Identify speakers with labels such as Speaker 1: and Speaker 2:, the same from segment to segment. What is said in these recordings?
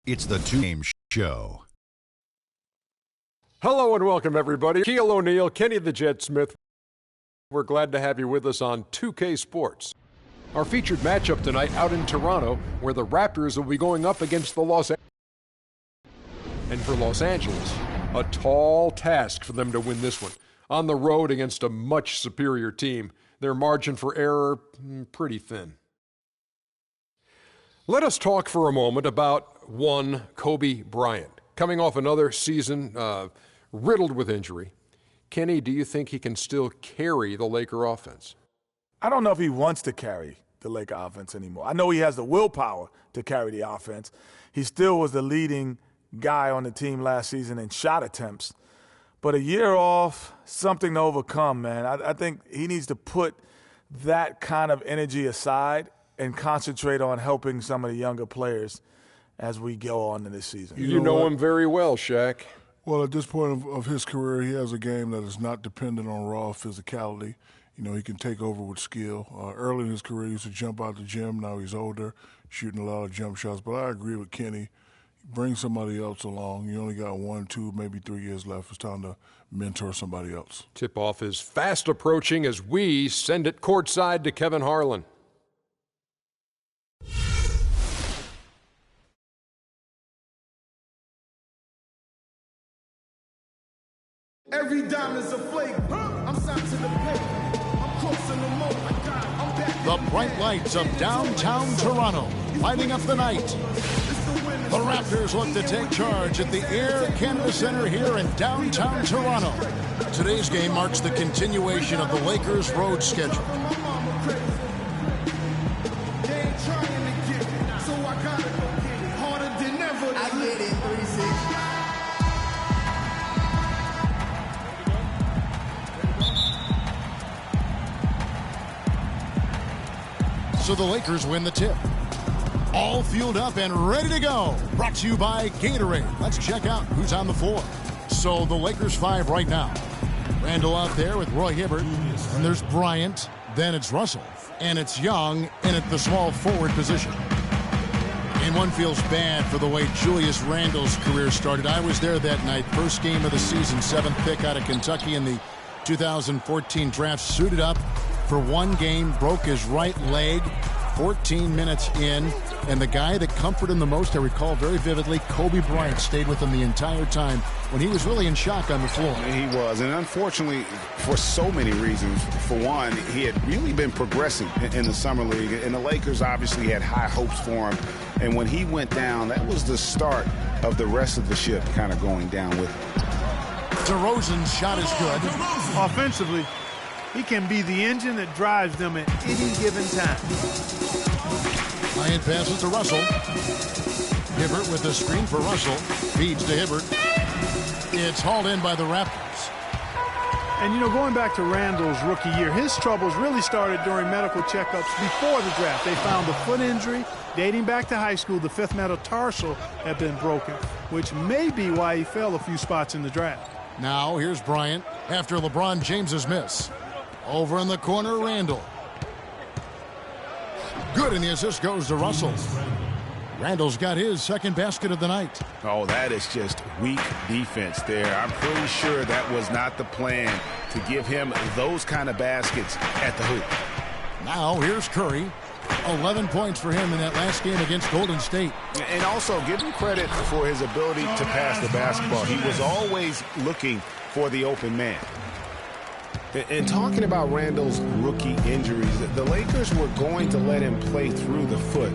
Speaker 1: It's the Two-Game Show.
Speaker 2: Hello and welcome, everybody. Shaquille O'Neal, Kenny the Jet Smith. We're glad to have you with us on 2K Sports. Our featured matchup tonight out in Toronto, where the Raptors will be going up against the Los Angeles. And for Los Angeles, a tall task for them to win this one. On the road against a much superior team, their margin for error, pretty thin. Let us talk for a moment about one Kobe Bryant. Coming off another season riddled with injury. Kenny, do you think he can still carry the Laker offense?
Speaker 3: I don't know if he wants to carry the Laker offense anymore. I know he has the willpower to carry the offense. He still was the leading guy on the team last season in shot attempts. But a year off, something to overcome, man. I think he needs to put that kind of energy aside and concentrate on helping some of the younger players as we go on in this season.
Speaker 2: You know him very well, Shaq.
Speaker 4: Well, at this point of his career, he has a game that is not dependent on raw physicality. You know, he can take over with skill. Early in his career, he used to jump out the gym. Now he's older, shooting a lot of jump shots. But I agree with Kenny. Bring somebody else along. You only got 1, 2, maybe 3 years left. It's time to mentor somebody else.
Speaker 2: Tip-off is fast approaching as we send it courtside to Kevin Harlan.
Speaker 5: Every diamond's a flake. I'm signed to the paper. I'm crossing the moat. I'm back.
Speaker 6: The bright lights of downtown Toronto lighting up the night. The Raptors look to take charge at the Air Canada Centre here in downtown Toronto. Today's game marks the continuation of the Lakers' road schedule. So the Lakers win the tip. All fueled up and ready to go. Brought to you by Gatorade. Let's check out who's on the floor. So the Lakers 5 right now. Randall out there with Roy Hibbert. And there's Bryant. Then it's Russell. And it's Young in at the small forward position. And one feels bad for the way Julius Randle's career started. I was there that night. First game of the season. 7th pick out of Kentucky in the 2014 draft. Suited up for one game, broke his right leg 14 minutes in, and the guy that comforted him the most, I recall very vividly, Kobe Bryant stayed with him the entire time when he was really in shock on the floor.
Speaker 7: He was, and unfortunately, for so many reasons. For one, he had really been progressing in the Summer League, and the Lakers obviously had high hopes for him, and when he went down, that was the start of the rest of the ship kind of going down with him.
Speaker 6: DeRozan's shot is good.
Speaker 8: Offensively, he can be the engine that drives them at any given time.
Speaker 6: Ryan passes to Russell. Hibbert with the screen for Russell. Feeds to Hibbert. It's hauled in by the Raptors.
Speaker 8: And, you know, going back to Randall's rookie year, his troubles really started during medical checkups before the draft. They found a foot injury dating back to high school. The fifth metatarsal had been broken, which may be why he fell a few spots in the draft.
Speaker 6: Now here's Bryant after LeBron James's miss. Over in the corner, Randall. Good, and the assist goes to Russell. Randall's got his second basket of the night.
Speaker 7: Oh, that is just weak defense there. I'm pretty sure that was not the plan to give him those kind of baskets at the hoop.
Speaker 6: Now here's Curry. 11 points for him in that last game against Golden State.
Speaker 7: And also give him credit for his ability to pass the basketball. He was always looking for the open man. And talking about Randall's rookie injuries, the Lakers were going to let him play through the foot.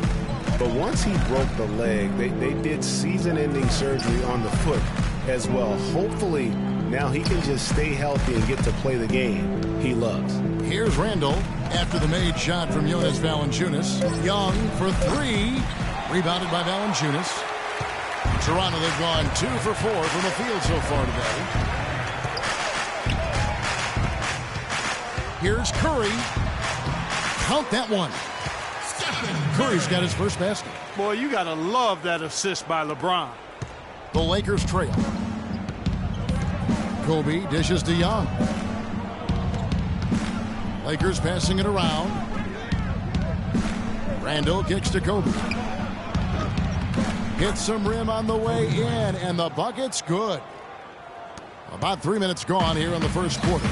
Speaker 7: But once he broke the leg, they did season-ending surgery on the foot as well. Hopefully, now he can just stay healthy and get to play the game he loves.
Speaker 6: Here's Randall after the made shot from Jonas Valanciunas. Young for three. Rebounded by Valanciunas. Toronto, they've gone 2 for 4 from the field so far today. Here's Curry. Count that one. Curry's got his first basket.
Speaker 8: Boy, you got to love that assist by LeBron.
Speaker 6: The Lakers trail. Kobe dishes to Young. Lakers passing it around. Randall kicks to Kobe. Hits some rim on the way in, and the bucket's good. About 3 minutes gone here in the first quarter.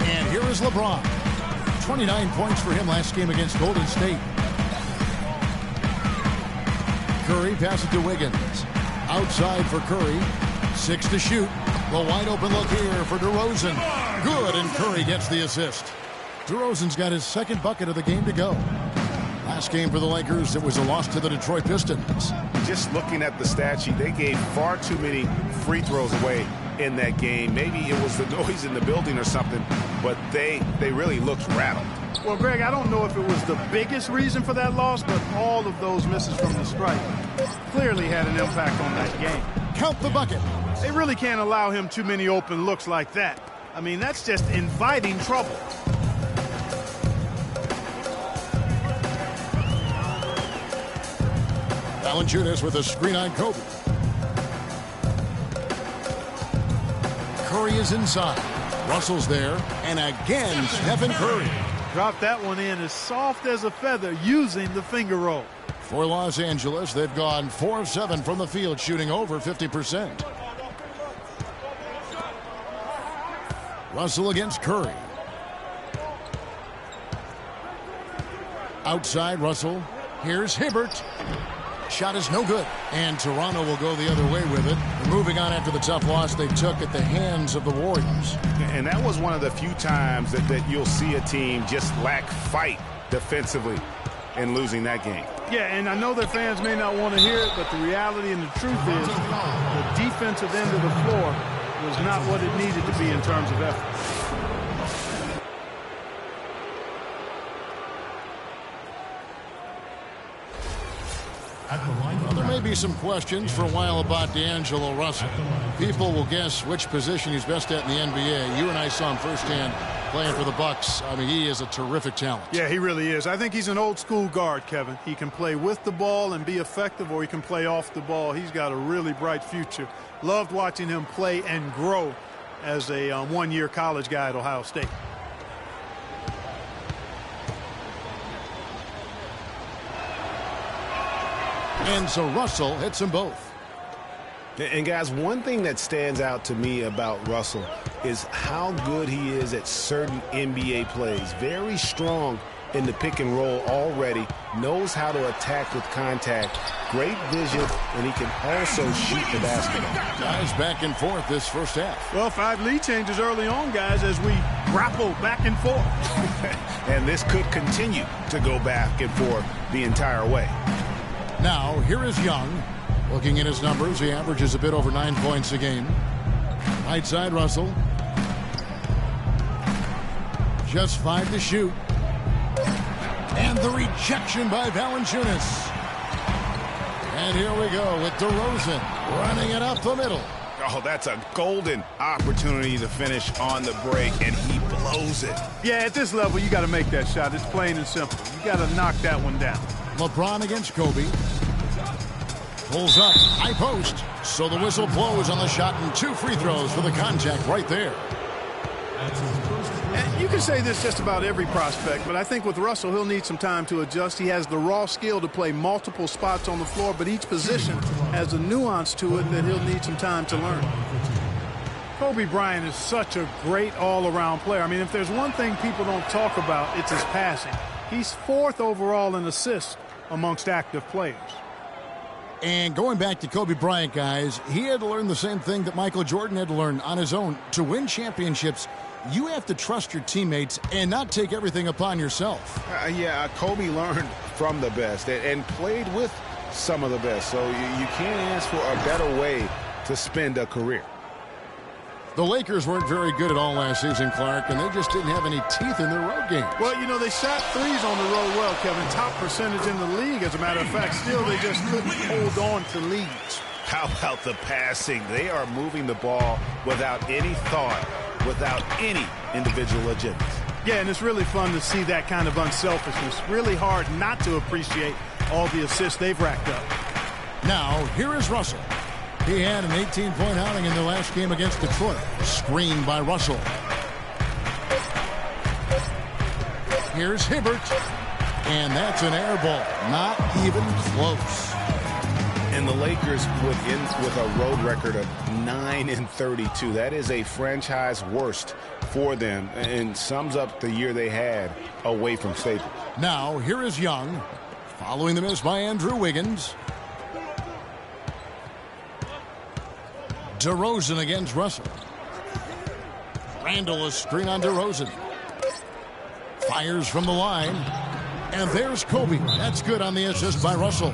Speaker 6: And here is LeBron. 29 points for him last game against Golden State. Curry passes to Wiggins. Outside for Curry. 6 to shoot. The wide open look here for DeRozan. Good, and Curry gets the assist. DeRozan's got his second bucket of the game to go. Last game for the Lakers, it was a loss to the Detroit Pistons.
Speaker 7: Just looking at the stat sheet, they gave far too many free throws away in that game. Maybe it was the noise in the building or something, but they really looked rattled.
Speaker 8: Well, Greg, I don't know if it was the biggest reason for that loss, but all of those misses from the stripe clearly had an impact on that game.
Speaker 6: Count the bucket.
Speaker 8: They really can't allow him too many open looks like that. I mean, that's just inviting trouble.
Speaker 6: Valanciunas with a screen on Kobe. Curry is inside. Russell's there. And again, Stephen Curry.
Speaker 8: Dropped that one in as soft as a feather using the finger roll.
Speaker 6: For Los Angeles, they've gone 4 of 7 from the field, shooting over 50%. Russell against Curry. Outside Russell. Here's Hibbert. Shot is no good. And Toronto will go the other way with it. They're moving on after the tough loss they took at the hands of the Warriors.
Speaker 7: And that was one of the few times that you'll see a team just lack fight defensively in losing that game.
Speaker 8: Yeah, and I know their fans may not want to hear it, but the reality and the truth is the defensive end of the floor was not what it needed to be in terms of effort.
Speaker 6: Well, there may be some questions for a while about D'Angelo Russell. People will guess which position he's best at in the NBA. You and I saw him firsthand playing for the Bucks. I mean, he is a terrific talent.
Speaker 8: Yeah, he really is. I think he's an old school guard, Kevin. He can play with the ball and be effective, or he can play off the ball. He's got a really bright future. Loved watching him play and grow as a one-year college guy at Ohio State.
Speaker 6: And so Russell hits them both.
Speaker 7: And guys, one thing that stands out to me about Russell is how good he is at certain NBA plays. Very strong in the pick and roll already. Knows how to attack with contact. Great vision, and he can also shoot the basketball.
Speaker 6: Guys back and forth this first half.
Speaker 8: Well, 5 lead changes early on, guys, as we grapple back and forth.
Speaker 7: And this could continue to go back and forth the entire way.
Speaker 6: Now, here is Young. Looking at his numbers, he averages a bit over 9 points a game. Right side, Russell. Just 5 to shoot. And the rejection by Valanciunas. And here we go with DeRozan running it up the middle.
Speaker 7: Oh, that's a golden opportunity to finish on the break, and he blows it.
Speaker 8: Yeah, at this level, you got to make that shot. It's plain and simple. You got to knock that one down.
Speaker 6: LeBron against Kobe. Pulls up, high post. So the whistle blows on the shot, and 2 free throws for the contact right there.
Speaker 8: And you can say this just about every prospect, but I think with Russell, he'll need some time to adjust. He has the raw skill to play multiple spots on the floor, but each position has a nuance to it that he'll need some time to learn. Kobe Bryant is such a great all-around player. I mean, if there's one thing people don't talk about, it's his passing. He's 4th overall in assists amongst active players.
Speaker 6: And going back to Kobe Bryant, guys, he had to learn the same thing that Michael Jordan had to learn on his own. To win championships, you have to trust your teammates and not take everything upon yourself.
Speaker 7: Kobe learned from the best and played with some of the best. So you can't ask for a better way to spend a career.
Speaker 6: The Lakers weren't very good at all last season, Clark, and they just didn't have any teeth in their road games.
Speaker 8: Well, you know, they shot threes on the road well, Kevin. Top percentage in the league, as a matter of fact. Still, they just couldn't hold on to leads.
Speaker 7: How about the passing? They are moving the ball without any thought, without any individual agendas.
Speaker 8: Yeah, and it's really fun to see that kind of unselfishness. Really hard not to appreciate all the assists they've racked up.
Speaker 6: Now, here is Russell. He had an 18-point outing in the last game against Detroit. Screened by Russell. Here's Hibbert. And that's an air ball. Not even close.
Speaker 7: And the Lakers would end with a road record of 9-32. That is a franchise worst for them and sums up the year they had away from Staples.
Speaker 6: Now, here is Young, following the miss by Andrew Wiggins. DeRozan against Russell. Randall, a screen on DeRozan. Fires from the line. And there's Kobe. That's good on the assist by Russell.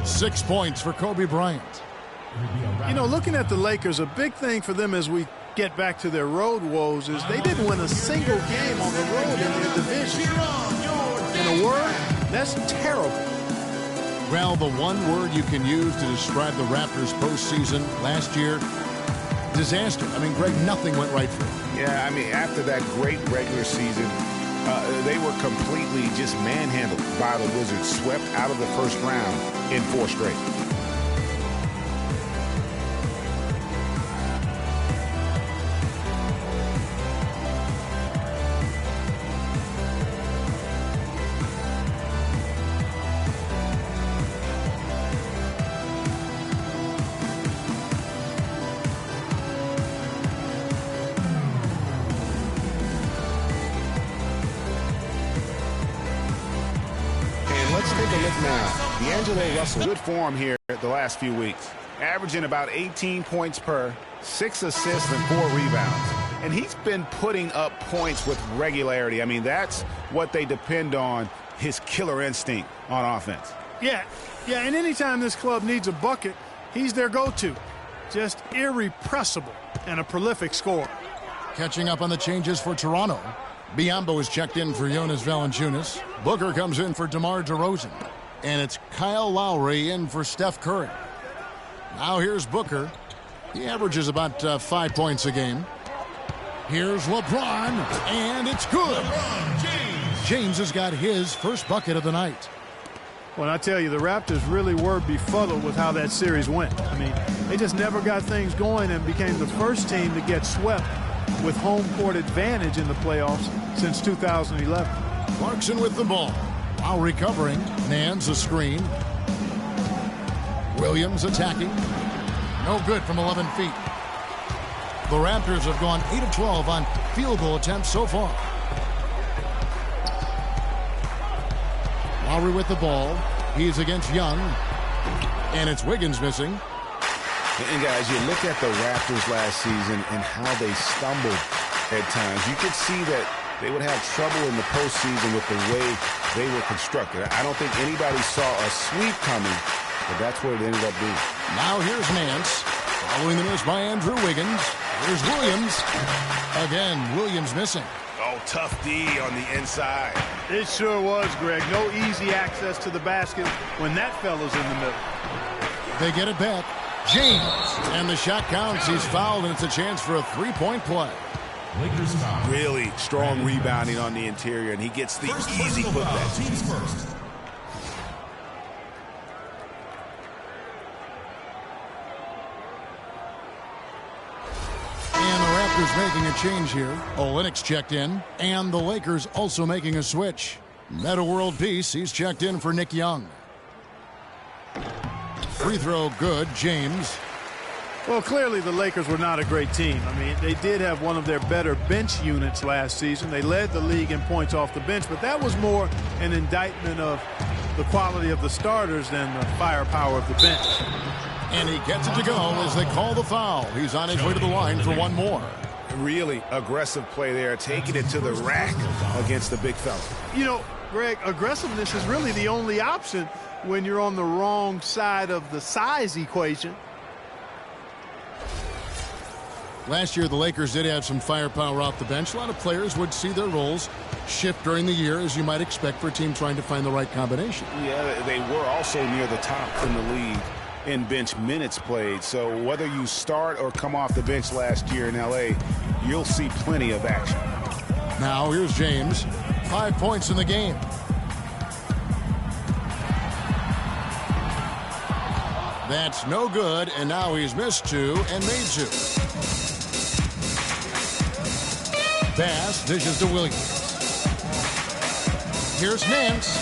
Speaker 6: 6 points for Kobe Bryant.
Speaker 8: You know, looking at the Lakers, a big thing for them as we get back to their road woes is they didn't win a single game on the road in their division. In a word, that's terrible.
Speaker 6: Well, the one word you can use to describe the Raptors postseason last year, disaster. I mean, Greg, nothing went right for them.
Speaker 7: Yeah, I mean, after that great regular season, they were completely just manhandled by the Wizards, swept out of the first round in 4 straight. Russell, good form here the last few weeks, averaging about 18 points per, 6 assists and 4 rebounds. And he's been putting up points with regularity. I mean, that's what they depend on, his killer instinct on offense.
Speaker 8: Yeah, and anytime this club needs a bucket, he's their go-to. Just irrepressible and a prolific scorer.
Speaker 6: Catching up on the changes for Toronto. Biyombo is checked in for Jonas Valanciunas. Booker comes in for DeMar DeRozan. And it's Kyle Lowry in for Steph Curry. Now here's Booker. He averages about 5 points a game. Here's LeBron, and it's good. James has got his first bucket of the night.
Speaker 8: Well, I tell you, the Raptors really were befuddled with how that series went. I mean, they just never got things going and became the first team to get swept with home court advantage in the playoffs since 2011.
Speaker 6: Clarkson with the ball. While recovering, Nance a screen. Williams attacking. No good from 11 feet. The Raptors have gone 8 of 12 on field goal attempts so far. Lowry with the ball. He's against Young. And it's Wiggins missing.
Speaker 7: And guys, you look at the Raptors last season and how they stumbled at times. You could see that they would have trouble in the postseason with the way they were constructed. I don't think anybody saw a sweep coming, but that's what it ended up being.
Speaker 6: Now here's Nance, following the miss by Andrew Wiggins. Here's Williams. Again, Williams missing.
Speaker 7: Oh, tough D on the inside.
Speaker 8: It sure was, Greg. No easy access to the basket when that fella's in the middle.
Speaker 6: They get it back. James. And the shot counts. He's fouled, and it's a chance for a three-point play.
Speaker 7: Really strong rebounding on the interior, and he gets the easy putback.
Speaker 1: Teams first.
Speaker 6: And the Raptors making a change here. Olynyk's checked in, and the Lakers also making a switch. Meta World Peace, he's checked in for Nick Young. Free throw good, James.
Speaker 8: Well, clearly the Lakers were not a great team. I mean, they did have one of their better bench units last season. They led the league in points off the bench, but that was more an indictment of the quality of the starters than the firepower of the bench.
Speaker 6: And he gets it to go as they call the foul. He's on his way to the line for one more.
Speaker 7: Really aggressive play there, taking it to the rack against the big fella.
Speaker 8: You know, Greg, aggressiveness is really the only option when you're on the wrong side of the size equation.
Speaker 6: Last year, the Lakers did have some firepower off the bench. A lot of players would see their roles shift during the year, as you might expect for a team trying to find the right combination.
Speaker 7: Yeah, they were also near the top in the league in bench minutes played. So whether you start or come off the bench last year in L.A., you'll see plenty of action.
Speaker 6: Now, here's James. 5 points in the game. That's no good, and now he's missed 2 and made 2. Bass dishes to Williams. Here's Nance.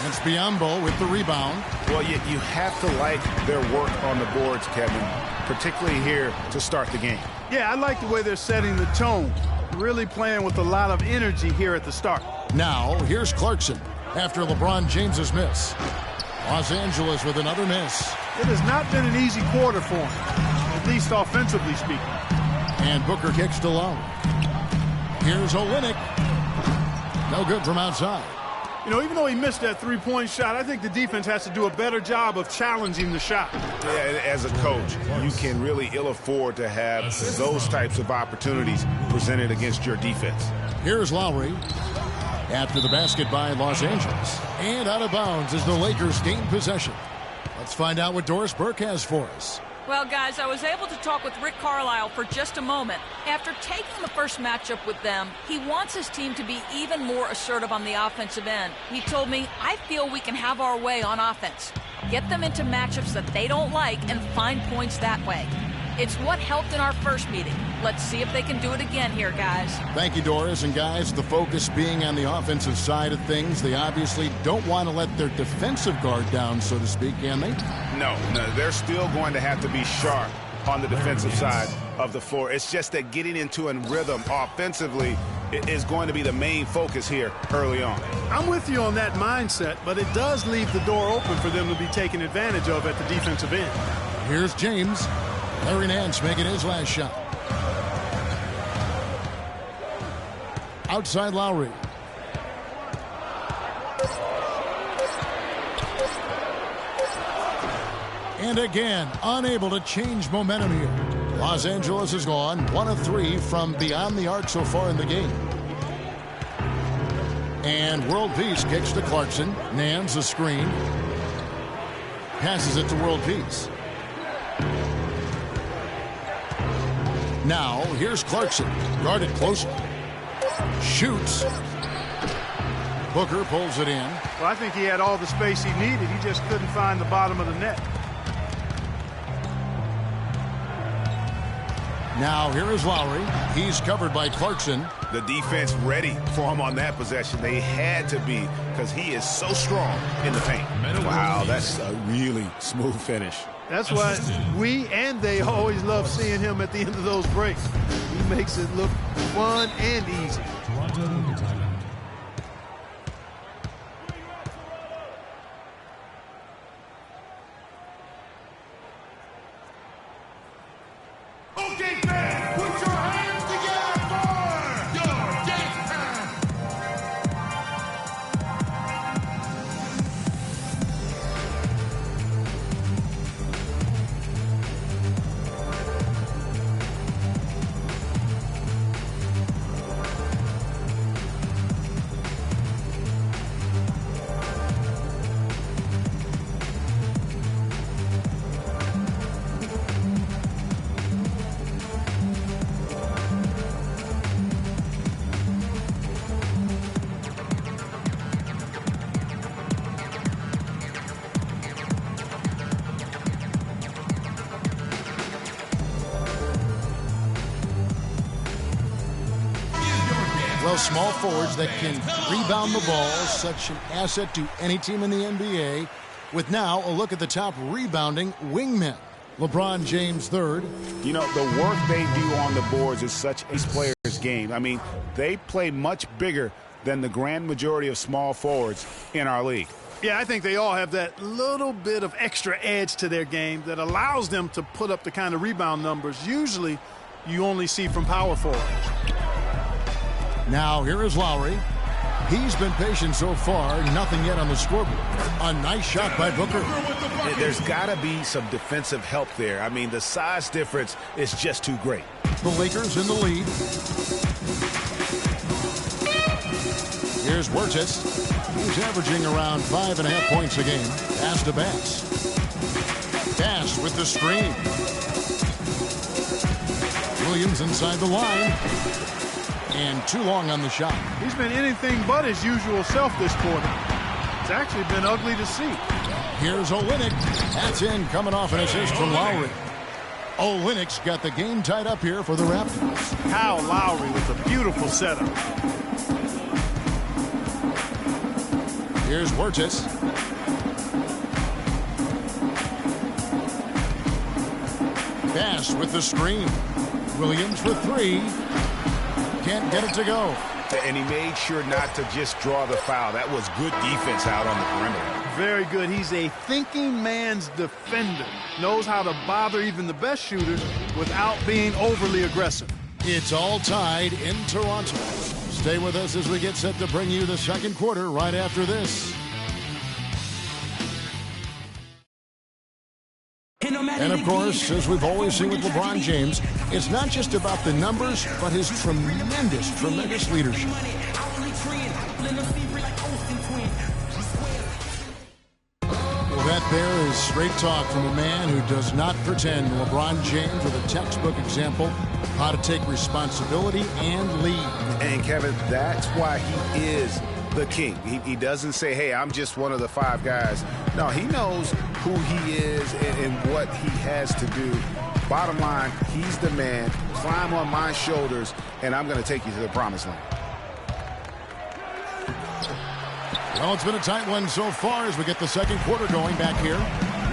Speaker 6: It's Biyombo with the rebound.
Speaker 7: Well, you have to like their work on the boards, Kevin, particularly here to start the game.
Speaker 8: Yeah, I like the way they're setting the tone. Really playing with a lot of energy here at the start.
Speaker 6: Now, here's Clarkson after LeBron James's miss. Los Angeles with another miss.
Speaker 8: It has not been an easy quarter for him, at least offensively speaking.
Speaker 6: And Booker kicks to Lowry. Here's Olynyk. No good from outside.
Speaker 8: You know, even though he missed that three-point shot, I think the defense has to do a better job of challenging the shot.
Speaker 7: Yeah, as a coach, you can really ill afford to have those types of opportunities presented against your defense.
Speaker 6: Here's Lowry after the basket by Los Angeles. And out of bounds as the Lakers gain possession. Let's find out what Doris Burke has for us.
Speaker 9: Well, guys, I was able to talk with Rick Carlisle for just a moment. After taking the first matchup with them, he wants his team to be even more assertive on the offensive end. He told me, I feel we can have our way on offense. Get them into matchups that they don't like and find points that way. It's what helped in our first meeting. Let's see if they can do it again here, guys.
Speaker 6: Thank you, Doris. And, guys, the focus being on the offensive side of things, they obviously don't want to let their defensive guard down, so to speak, can they?
Speaker 7: No, they're still going to have to be sharp on the defensive side of the floor. It's just that getting into a rhythm offensively is going to be the main focus here early on.
Speaker 8: I'm with you on that mindset, but it does leave the door open for them to be taken advantage of at the defensive end.
Speaker 6: Here's James. Larry Nance making his last shot. Outside Lowry. And again, unable to change momentum here. Los Angeles has gone 1 of 3 from beyond the arc so far in the game. And World Peace kicks to Clarkson. Nance a screen. Passes it to World Peace. Now, here's Clarkson. Guarded closely. Shoots. Booker pulls it in.
Speaker 8: Well, I think he had all the space he needed. He just couldn't find the bottom of the net.
Speaker 6: Now, here is Lowry. He's covered by Clarkson.
Speaker 7: The defense ready for him on that possession. They had to be because he is so strong in the paint. Wow, that's a really smooth finish.
Speaker 8: That's why we and they always love seeing him at the end of those breaks. He makes it look fun and easy.
Speaker 5: Okay, fans, put your hands together for your dance time.
Speaker 6: Well, small forwards that can rebound the ball, such an asset to any team in the NBA. With now a look at the top rebounding wingmen. LeBron James third.
Speaker 7: You know, the work they do on the boards is such a player's game. I mean, they play much bigger than the grand majority of small forwards in our league.
Speaker 8: Yeah, I think they all have that little bit of extra edge to their game that allows them to put up the kind of rebound numbers usually you only see from power forwards.
Speaker 6: Now here is Lowry. He's been patient so far, nothing yet on the scoreboard. A nice shot by Booker.
Speaker 7: There's got to be some defensive help there. I mean, the size difference is just too great.
Speaker 6: The Lakers in the lead. Here's Wirtz. He's averaging around 5.5 points a game. Pass to Bass. Bass with the screen. Williams inside the line. And too long on the shot.
Speaker 8: He's been anything but his usual self this quarter. It's actually been ugly to see.
Speaker 6: Here's Olynyk. That's in, coming off an assist from Lowry. Olynyk's got the game tied up here for the Raptors.
Speaker 8: Kyle Lowry with a beautiful setup.
Speaker 6: Here's Wirtz. Pass with the screen. Williams for three. Can't get it to go.
Speaker 7: And he made sure not to just draw the foul. That was good defense out on the perimeter.
Speaker 8: Very good. He's a thinking man's defender. Knows how to bother even the best shooters without being overly aggressive.
Speaker 6: It's all tied in Toronto. Stay with us as we get set to bring you the second quarter right after this. And of course, as we've always seen with LeBron James, it's not just about the numbers, but his tremendous leadership. Well, that there is straight talk from a man who does not pretend. LeBron James with a textbook example of how to take responsibility and lead.
Speaker 7: And Kevin, that's why he is the king. He doesn't say, hey, I'm just one of the 5 guys. No, he knows who he is and what he has to do. Bottom line, he's the man. Climb on my shoulders, and I'm going to take you to the promised land.
Speaker 6: Well, it's been a tight one so far as we get the second quarter going back here.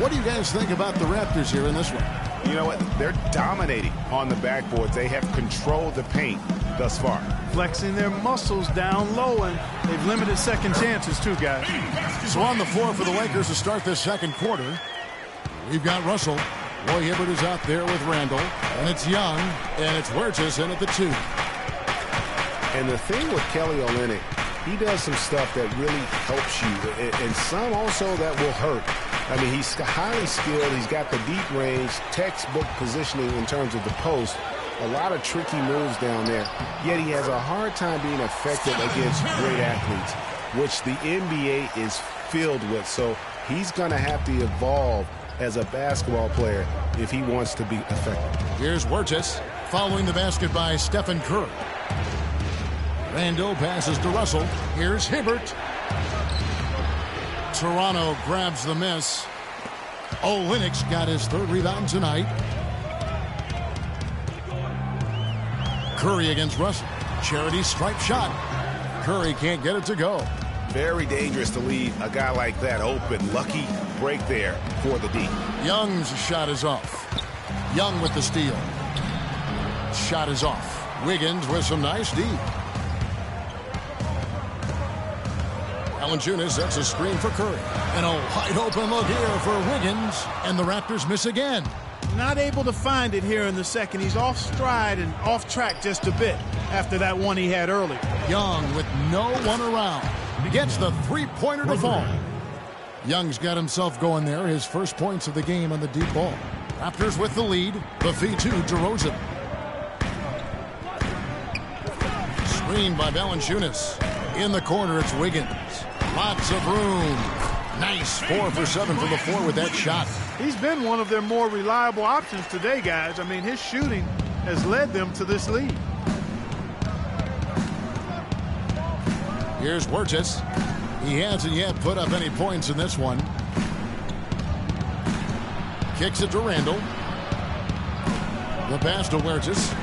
Speaker 6: What do you guys think about the Raptors here in this one?
Speaker 7: You know what? They're dominating on the backboards. They have controlled the paint thus far.
Speaker 8: Flexing their muscles down low, and they've limited second chances too, guys.
Speaker 6: So on the floor for the Lakers to start this second quarter, we've got Russell. Roy Hibbert is out there with Randall, and it's Young, and it's Wirtz in at the 2.
Speaker 7: And the thing with Kelly Olynyk, he does some stuff that really helps you, and some also that will hurt. I mean, he's highly skilled. He's got the deep range, textbook positioning in terms of the post. A lot of tricky moves down there. Yet he has a hard time being effective against great athletes, which the NBA is filled with. So he's going to have to evolve as a basketball player if he wants to be effective.
Speaker 6: Here's Wirtz following the basket by Stephen Curry. Randall passes to Russell. Here's Hibbert. Toronto grabs the miss. Olynyk's got his 3rd rebound tonight. Curry against Russell. Charity stripe shot. Curry can't get it to go.
Speaker 7: Very dangerous to leave a guy like that open. Lucky break there for the D.
Speaker 6: Young's shot is off. Young with the steal. Shot is off. Wiggins with some nice D. Valanciunas sets a screen for Curry. And a wide open look here for Wiggins. And the Raptors miss again.
Speaker 8: Not able to find it here in the second. He's off stride and off track just a bit after that one he had earlier.
Speaker 6: Young with no one around. Gets the 3-pointer to fall. Young's got himself going there. His first points of the game on the deep ball. Raptors with the lead. The feed to DeRozan. Screened by Valanciunas. In the corner, it's Wiggins. Lots of room. Nice 4 for 7 from the floor with that shot.
Speaker 8: He's been one of their more reliable options today, guys. I mean, his shooting has led them to this lead.
Speaker 6: Here's Wirtz. He hasn't yet put up any points in this one. Kicks it to Randall. The pass to Wirtz.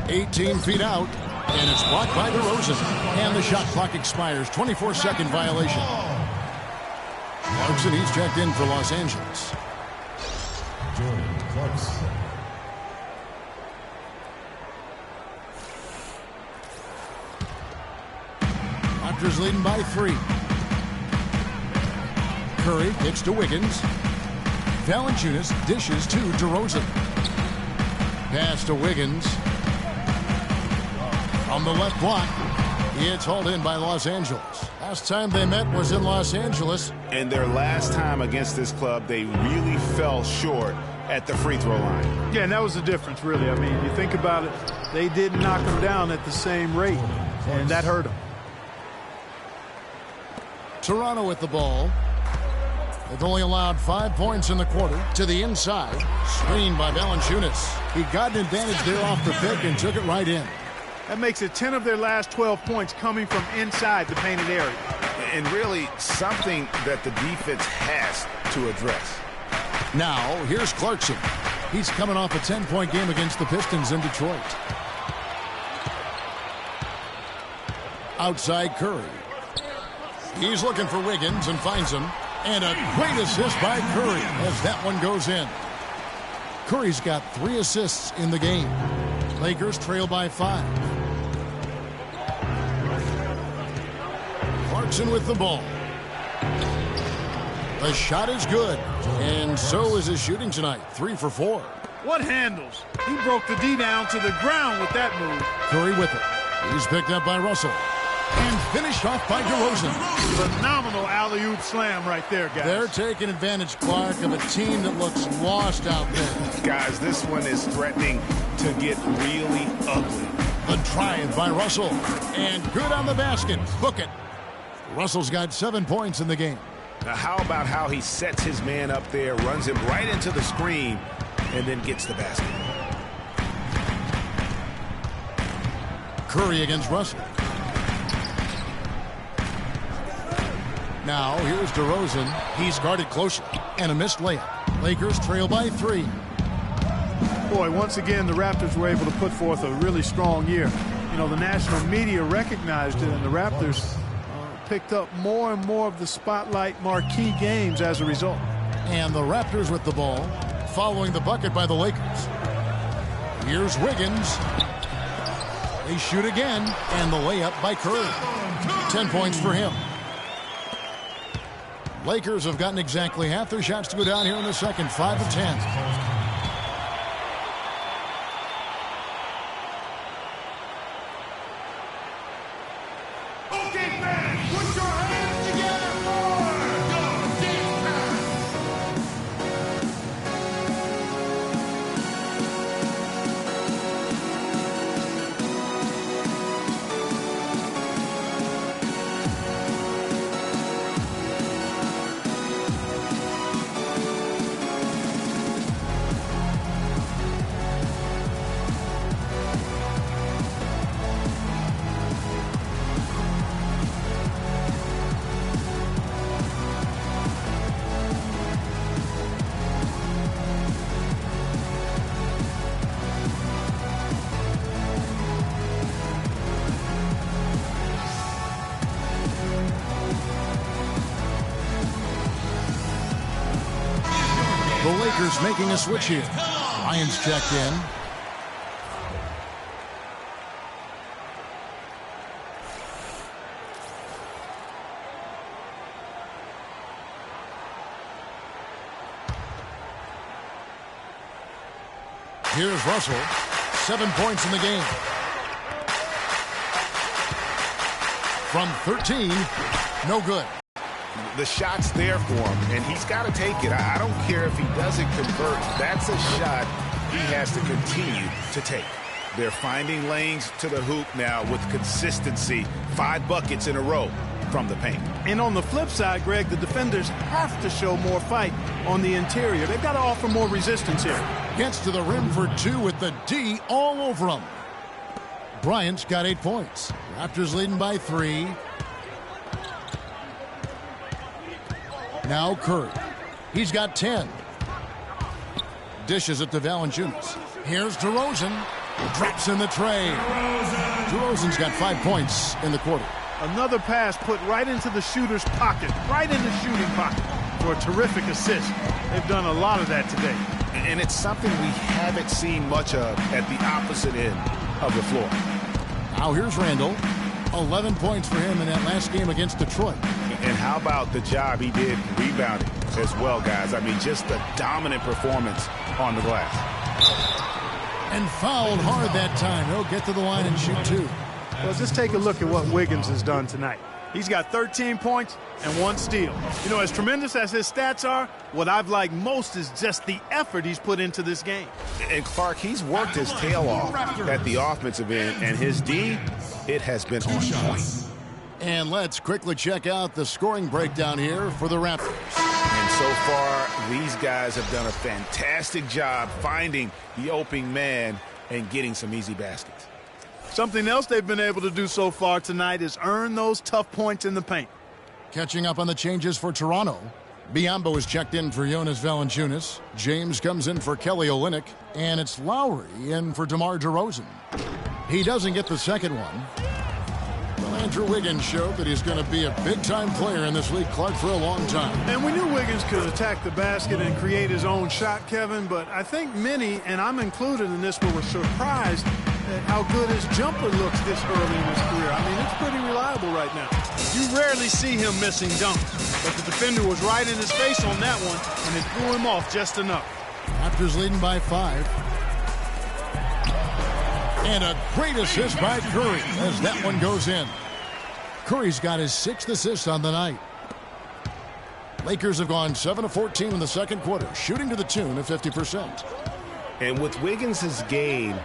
Speaker 6: "18 feet out, and it's blocked by DeRozan. And the shot clock expires. 24-second violation. Clarkson, he's checked in for Los Angeles.
Speaker 5: Jordan Clarkson.
Speaker 6: Raptors leading by 3. Curry kicks to Wiggins. Valanciunas dishes to DeRozan. Pass to Wiggins. On the left block, it's hauled in by Los Angeles. Last time they met was in Los Angeles.
Speaker 7: And their last time against this club, they really fell short at the free throw line.
Speaker 8: Yeah, and that was the difference, really. I mean, you think about it, they didn't knock them down at the same rate, and that hurt them.
Speaker 6: Toronto with the ball. They've only allowed 5 points in the quarter. To the inside. Screened by Valanciunas. He got an advantage there off the pick and took it right in.
Speaker 8: That makes it 10 of their last 12 points coming from inside the painted area.
Speaker 7: And really something that the defense has to address.
Speaker 6: Now, here's Clarkson. He's coming off a 10-point game against the Pistons in Detroit. Outside Curry. He's looking for Wiggins and finds him. And a great assist by Curry as that one goes in. Curry's got 3 assists in the game. Lakers trail by 5. Clarkson with the ball. The shot is good, and so is his shooting tonight. 3 for 4.
Speaker 8: What handles? He broke the D down to the ground with that move.
Speaker 6: Curry with it. He's picked up by Russell. And finished off by DeRozan.
Speaker 8: Phenomenal alley-oop slam right there, guys.
Speaker 6: They're taking advantage, Clark, of a team that looks lost out there.
Speaker 7: Guys, this one is threatening to get really ugly.
Speaker 6: The drive by Russell. And good on the basket. Book it. Russell's got 7 points in the game.
Speaker 7: Now, how about how he sets his man up there, runs him right into the screen, and then gets the basket.
Speaker 6: Curry against Russell. Now, here's DeRozan. He's guarded closely. And a missed layup. Lakers trail by 3.
Speaker 8: Boy, once again, the Raptors were able to put forth a really strong year. You know, the national media recognized it, and the Raptors picked up more and more of the spotlight marquee games as a result.
Speaker 6: And the Raptors with the ball, following the bucket by the Lakers. Here's Wiggins. They shoot again, and the layup by Curry. 10 points for him. Lakers have gotten exactly half their shots to go down here in the second. 5 of 10.
Speaker 5: Okay, fans, put your hands together for the game time.
Speaker 6: The Lakers making a switch here. Lions checked in. Here's Russell. 7 points in the game. From 13, no good.
Speaker 7: The shot's there for him, and he's got to take it. I don't care if he doesn't convert. That's a shot he has to continue to take. They're finding lanes to the hoop now with consistency. 5 buckets in a row from the paint.
Speaker 8: And on the flip side, Greg, the defenders have to show more fight on the interior. They've got to offer more resistance here.
Speaker 6: Gets to the rim for 2 with the D all over him. Bryant's got 8 points. Raptors leading by 3. Now Curry. He's got 10. Dishes it to Valanciunas. Here's DeRozan. Drops in the tray. DeRozan's got 5 points in the quarter.
Speaker 8: Another pass put right into the shooter's pocket, right in the shooting pocket for a terrific assist. They've done a lot of that today.
Speaker 7: And it's something we haven't seen much of at the opposite end of the floor.
Speaker 6: Now here's Randall. 11 points for him in that last game against Detroit.
Speaker 7: And how about the job he did rebounding as well, guys? I mean, just a dominant performance on the glass.
Speaker 6: And fouled hard that time. He'll get to the line and shoot 2.
Speaker 8: Well, just take a look at what Wiggins has done tonight. He's got 13 points and 1 steal. You know, as tremendous as his stats are, what I've liked most is just the effort he's put into this game.
Speaker 7: And Clark, he's worked his tail off at the offensive end, and his D, it has been on point.
Speaker 6: And let's quickly check out the scoring breakdown here for the Raptors.
Speaker 7: And so far, these guys have done a fantastic job finding the opening man and getting some easy baskets.
Speaker 8: Something else they've been able to do so far tonight is earn those tough points in the paint.
Speaker 6: Catching up on the changes for Toronto. Biyombo is checked in for Jonas Valanciunas. James comes in for Kelly Olynyk. And it's Lowry in for DeMar DeRozan. He doesn't get the second one. Andrew Wiggins showed that he's going to be a big-time player in this league, Clark, for a long time.
Speaker 8: And we knew Wiggins could attack the basket and create his own shot, Kevin, but I think many, and I'm included in this, were surprised at how good his jumper looks this early in his career. I mean, it's pretty reliable right now. You rarely see him missing dunks, but the defender was right in his face on that one, and it threw him off just enough.
Speaker 6: Raptors leading by 5. And a great assist by Curry as that one goes in. Curry's got his 6th assist on the night. Lakers have gone 7 of 14 in the second quarter, shooting to the tune of 50%.
Speaker 7: And with Wiggins' game,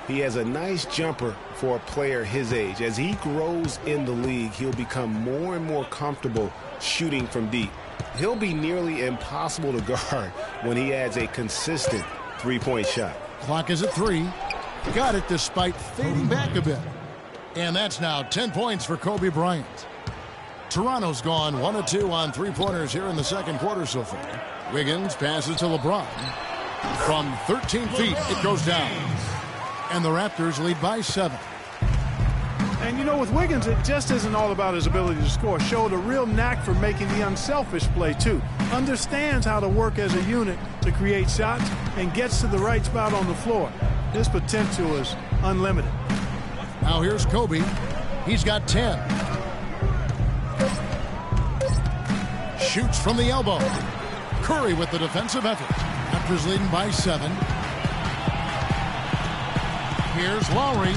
Speaker 7: he has a nice jumper for a player his age. As he grows in the league, he'll become more and more comfortable shooting from deep. He'll be nearly impossible to guard when he adds a consistent three-point shot.
Speaker 6: Clock is at 3. Got it despite fading back a bit. And that's now 10 points for Kobe Bryant. Toronto's gone 1 of 2 on three-pointers here in the second quarter so far. Wiggins passes to LeBron. From 13 feet, it goes down. And the Raptors lead by 7.
Speaker 8: And you know, with Wiggins, it just isn't all about his ability to score. Showed a real knack for making the unselfish play, too. Understands how to work as a unit to create shots and gets to the right spot on the floor. His potential is unlimited.
Speaker 6: Now here's Kobe. He's got 10. Shoots from the elbow. Curry with the defensive effort. Raptors leading by 7. Here's Lowry.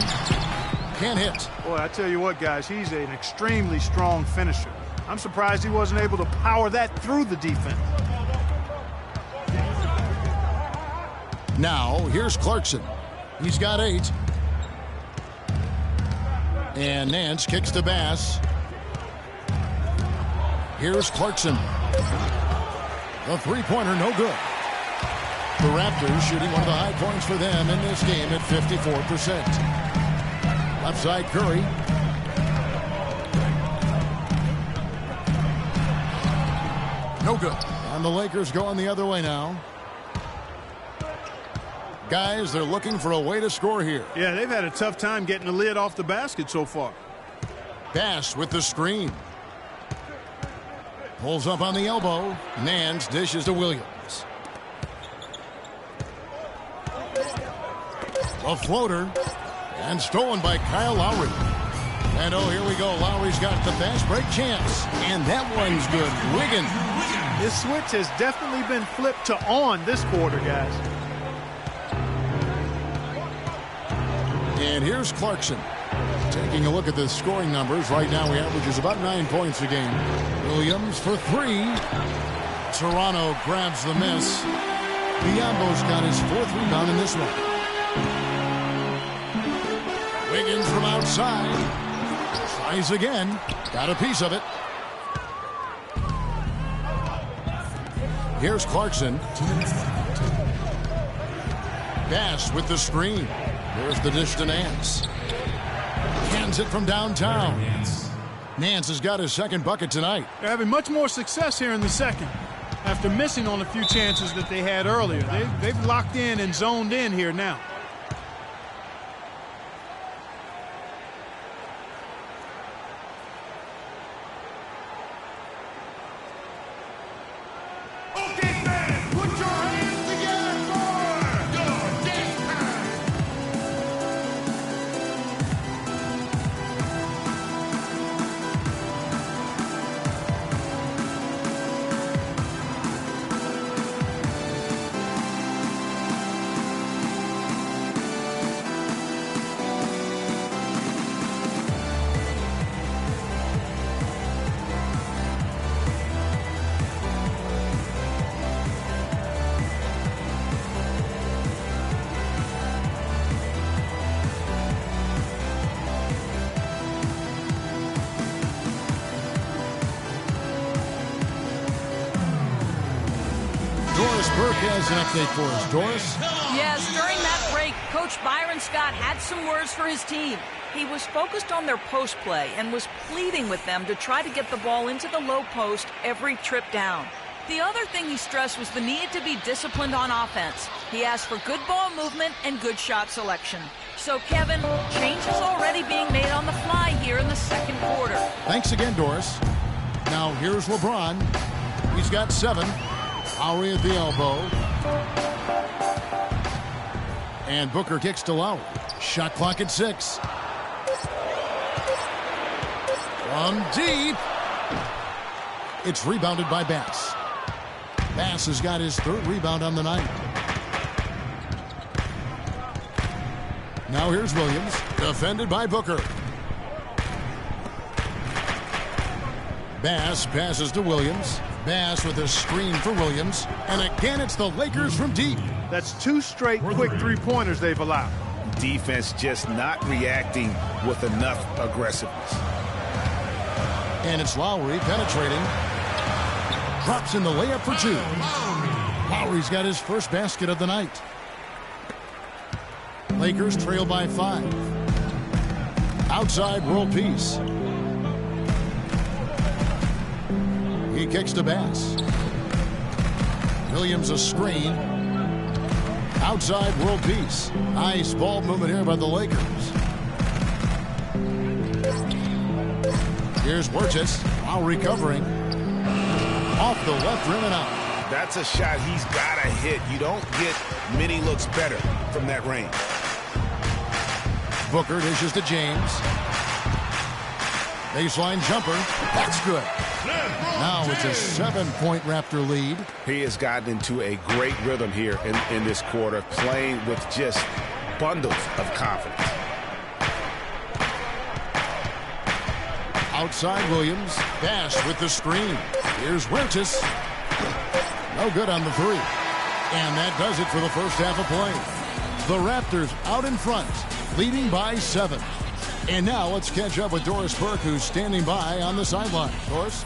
Speaker 6: Can't hit.
Speaker 8: Boy, I tell you what, guys, he's an extremely strong finisher. I'm surprised he wasn't able to power that through the defense.
Speaker 6: Now, here's Clarkson. He's got 8. And Nance kicks to Bass. Here's Clarkson. The three-pointer, no good. The Raptors shooting one of the high points for them in this game at 54%. Left side, Curry. No good. And the Lakers going the other way now. Guys, they're looking for a way to score here.
Speaker 8: Yeah, they've had a tough time getting the lid off the basket so far.
Speaker 6: Bass with the screen. Pulls up on the elbow. Nance dishes to Williams. A floater. And stolen by Kyle Lowry. And oh, here we go. Lowry's got the fast break chance. And that one's good. Wiggins.
Speaker 8: This switch has definitely been flipped to on this quarter, guys.
Speaker 6: And here's Clarkson. Taking a look at the scoring numbers. Right now he averages about 9 points a game. Williams for 3. Toronto grabs the miss. Biyombo's got his 4th rebound in this one. Wiggins from outside. Tries again. Got a piece of it. Here's Clarkson. Bass with the screen. There's the dish to Nance. Hands it from downtown. Nance has got his 2nd bucket tonight.
Speaker 8: They're having much more success here in the second after missing on a few chances that they had earlier. They've locked in and zoned in here now.
Speaker 6: Burke has an update for us. Doris?
Speaker 9: Yes, during that break, Coach Byron Scott had some words for his team. He was focused on their post play and was pleading with them to try to get the ball into the low post every trip down. The other thing he stressed was the need to be disciplined on offense. He asked for good ball movement and good shot selection. So, Kevin, change is already being made on the fly here in the second quarter.
Speaker 6: Thanks again, Doris. Now here's LeBron. He's got 7. Lowry at the elbow. And Booker kicks to Lowry. Shot clock at 6. From deep. It's rebounded by Bass. Bass has got his 3rd rebound on the night. Now here's Williams, defended by Booker. Bass passes to Williams. Bass with a screen for Williams. And again, it's the Lakers from deep.
Speaker 8: That's 2 straight quick three-pointers they've allowed.
Speaker 7: Defense just not reacting with enough aggressiveness.
Speaker 6: And it's Lowry penetrating. Drops in the layup for 2. Lowry's got his first basket of the night. Lakers trail by 5. Outside world peace. He kicks to Bass. Williams a screen. Outside world peace. Nice ball movement here by the Lakers. Here's Wirtz. Lowry covering. Off the left rim and out.
Speaker 7: That's a shot he's got to hit. You don't get many looks better from that range.
Speaker 6: Booker dishes to James. Baseline jumper. That's good. Now it's a 7-point Raptor lead.
Speaker 7: He has gotten into a great rhythm here in this quarter, playing with just bundles of confidence.
Speaker 6: Outside Williams. Bass with the screen. Here's Wirtz. No good on the 3. And that does it for the first half of play. The Raptors out in front, leading by 7. And now let's catch up with Doris Burke, who's standing by on the sideline. Doris?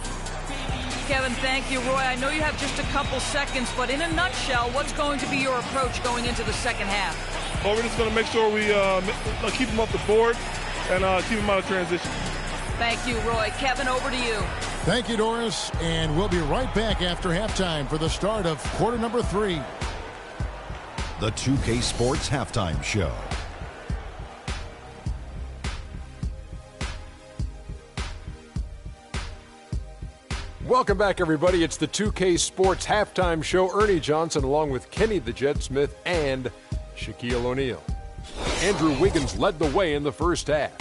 Speaker 9: Kevin, thank you. Roy, I know you have just a couple seconds, but in a nutshell, what's going to be your approach going into the second half?
Speaker 10: Well, we're just going to make sure we keep them off the board and keep them out of transition.
Speaker 9: Thank you, Roy. Kevin, over to you.
Speaker 6: Thank you, Doris. And we'll be right back after halftime for the start of quarter number 3.
Speaker 1: The 2K Sports Halftime Show.
Speaker 2: Welcome back, everybody. It's the 2K Sports Halftime Show. Ernie Johnson along with Kenny the Jet Smith and Shaquille O'Neal. Andrew Wiggins led the way in the first half.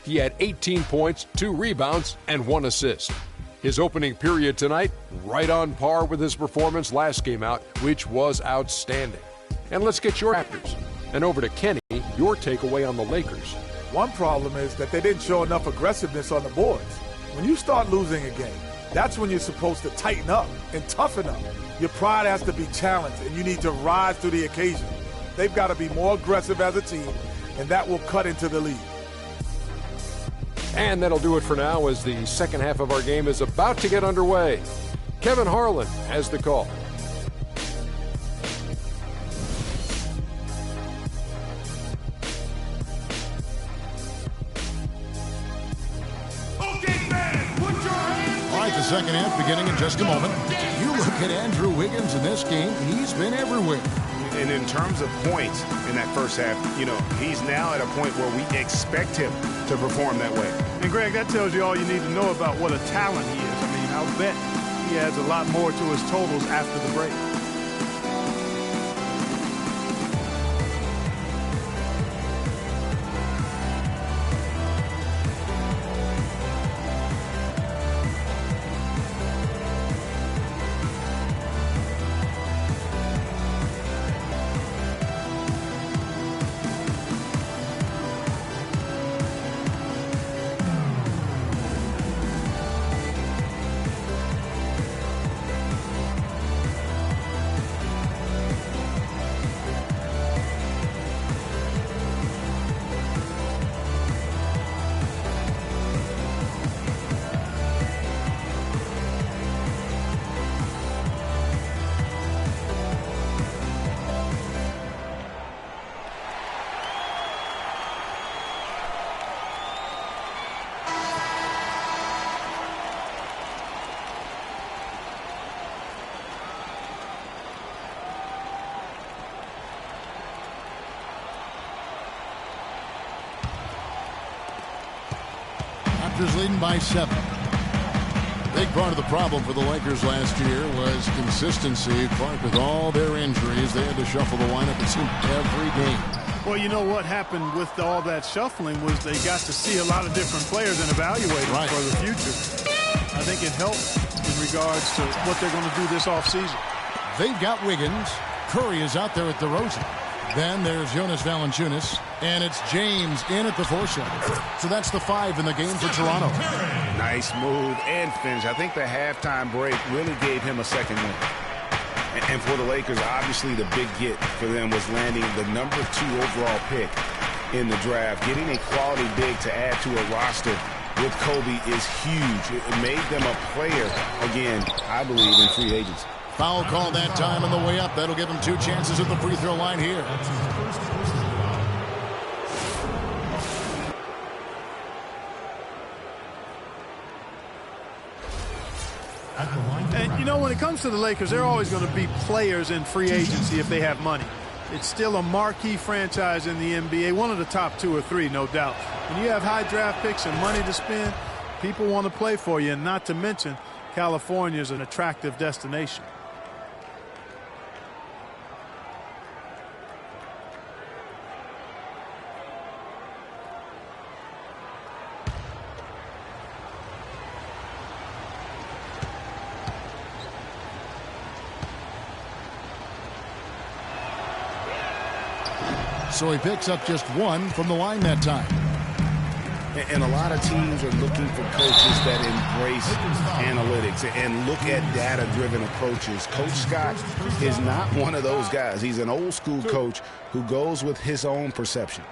Speaker 2: He had 18 points, 2 rebounds, and 1 assist. His opening period tonight, right on par with his performance last game out, which was outstanding. And let's get your Raptors. And over to Kenny, your takeaway on the Lakers.
Speaker 3: One problem is that they didn't show enough aggressiveness on the boards. When you start losing a game, that's when you're supposed to tighten up and toughen up. Your pride has to be challenged, and you need to rise to the occasion. They've got to be more aggressive as a team, and that will cut into the lead.
Speaker 2: And that'll do it for now as the second half of our game is about to get underway. Kevin Harlan has the call.
Speaker 6: All right, the second half beginning in just a moment. You look at Andrew Wiggins in this game, he's been everywhere.
Speaker 7: And in terms of points in that first half, he's now at a point where we expect him to perform that way.
Speaker 8: And, Greg, that tells you all you need to know about what a talent he is. I mean, I'll bet he adds a lot more to his totals after the break.
Speaker 6: Raptors leading by 7. Big part of the problem for the Lakers last year was consistency. Clark, with all their injuries, they had to shuffle the lineup, it seemed, every game.
Speaker 8: Well, you know what happened with all that shuffling was they got to see a lot of different players and evaluate them for the future. I think it helped in regards to what they're going to do this offseason.
Speaker 6: They've got Wiggins. Curry is out there at DeRozan. Then there's Jonas Valanciunas, and it's James in at the 4-7. So that's the 5 in the game for Toronto.
Speaker 7: Nice move and finish. I think the halftime break really gave him a second win. And for the Lakers, obviously the big get for them was landing the number 2 overall pick in the draft. Getting a quality big to add to a roster with Kobe is huge. It made them a player, again, I believe, in free agency.
Speaker 6: Foul call that time on the way up. That'll give him 2 chances at the free throw line here.
Speaker 8: And, you know, when it comes to the Lakers, they're always going to be players in free agency if they have money. It's still a marquee franchise in the NBA, one of the top 2 or 3, no doubt. When you have high draft picks and money to spend, people want to play for you, and not to mention California is an attractive destination.
Speaker 6: So he picks up just 1 from the line that time.
Speaker 7: And a lot of teams are looking for coaches that embrace analytics and look at data-driven approaches. Coach Scott is not one of those guys. He's an old-school coach who goes with his own perception.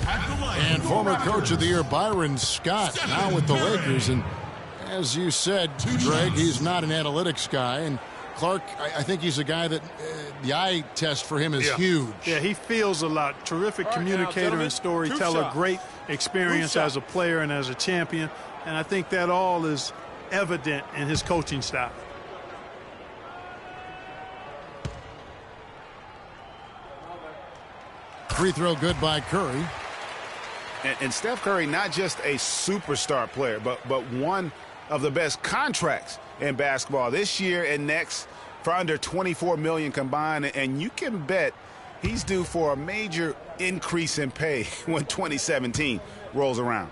Speaker 6: And former coach of the year, Byron Scott, now with the Lakers. And as you said, Greg, he's not an analytics guy. And Clark, I think he's a guy that the eye test for him is huge.
Speaker 8: Yeah, he feels a lot. Terrific communicator and storyteller. Great experience as a player and as a champion. And I think that all is evident in his coaching style.
Speaker 6: Free throw good by Curry.
Speaker 7: And Steph Curry, not just a superstar player, but one of the best contracts in basketball this year and next for under $24 million combined. And you can bet he's due for a major increase in pay when 2017 rolls around.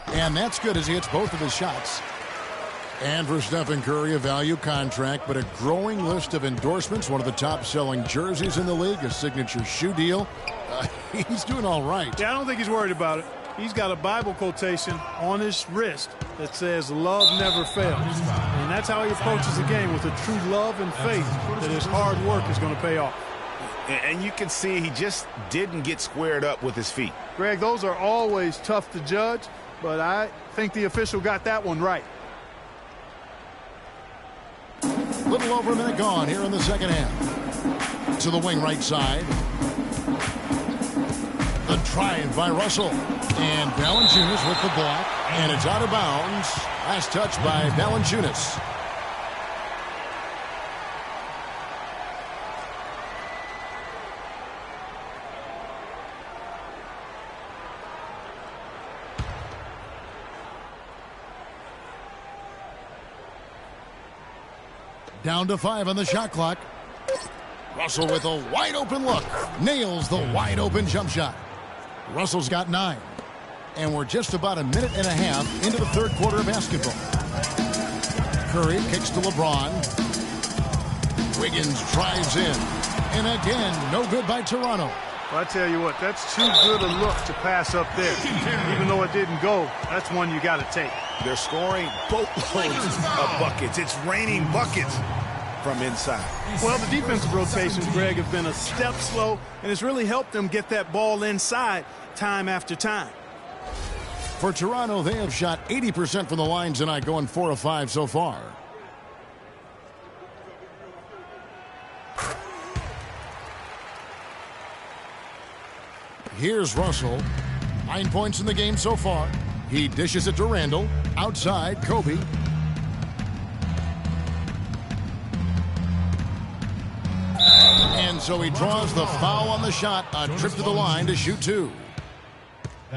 Speaker 6: And that's good as he hits both of his shots. And for Stephen Curry, a value contract, but a growing list of endorsements. One of the top-selling jerseys in the league, a signature shoe deal. He's doing all right.
Speaker 8: Yeah, I don't think he's worried about it. He's got a Bible quotation on his wrist that says, "Love never fails." And that's how he approaches the game, with a true love and faith that his hard work is going to pay off.
Speaker 7: And you can see he just didn't get squared up with his feet.
Speaker 8: Greg, those are always tough to judge, but I think the official got that one right.
Speaker 6: Little over a minute gone here in the second half. To the wing right side. The drive by Russell. And Valanciunas with the block. And it's out of bounds. Last touch by Valanciunas. Down to 5 on the shot clock. Russell with a wide open look. Nails the wide open jump shot. Russell's got 9. And we're just about a minute and a half into the third quarter of basketball. Curry kicks to LeBron. Wiggins drives in. And again, no good by Toronto.
Speaker 8: Well, I tell you what, that's too good a look to pass up there. Even though it didn't go, that's one you got to take.
Speaker 7: They're scoring boatloads of buckets. It's raining buckets from inside.
Speaker 8: Well, the defensive rotations, Greg, have been a step slow, and it's really helped them get that ball inside time after time.
Speaker 6: For Toronto, they have shot 80% from the line tonight, going 4 of 5 so far. Here's Russell. 9 points in the game so far. He dishes it to Randall. Outside, Kobe. And so he draws the foul on the shot. A trip to the line to shoot 2.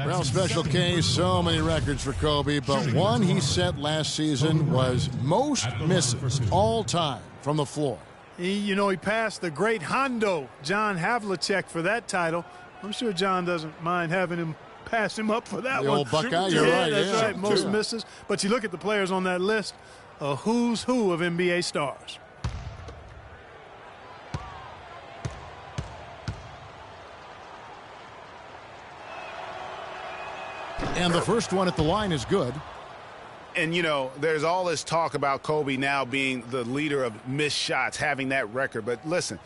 Speaker 6: Well, Special K, so many records for Kobe, but one he set last season was most misses all time from the floor.
Speaker 8: He passed the great Hondo, John Havlicek, for that title. I'm sure John doesn't mind having him pass him up for that
Speaker 6: the
Speaker 8: one.
Speaker 6: Old Buckeye, you're right.
Speaker 8: That's right, most misses. But you look at the players on that list, a who's who of NBA stars.
Speaker 6: And the first one at the line is good.
Speaker 7: And, there's all this talk about Kobe now being the leader of missed shots, having that record. But listen,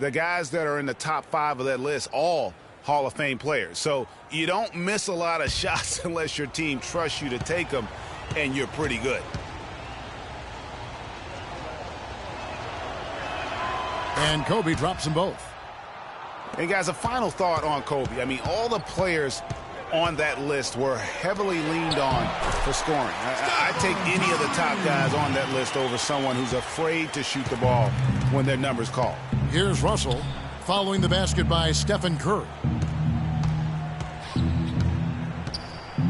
Speaker 7: the guys that are in the top 5 of that list, all Hall of Fame players. So you don't miss a lot of shots unless your team trusts you to take them, and you're pretty good.
Speaker 6: And Kobe drops them both.
Speaker 7: And, guys, a final thought on Kobe. I mean, all the players on that list were heavily leaned on for scoring. I take any of the top guys on that list over someone who's afraid to shoot the ball when their number's called.
Speaker 6: Here's Russell following the basket by Stephen Curry.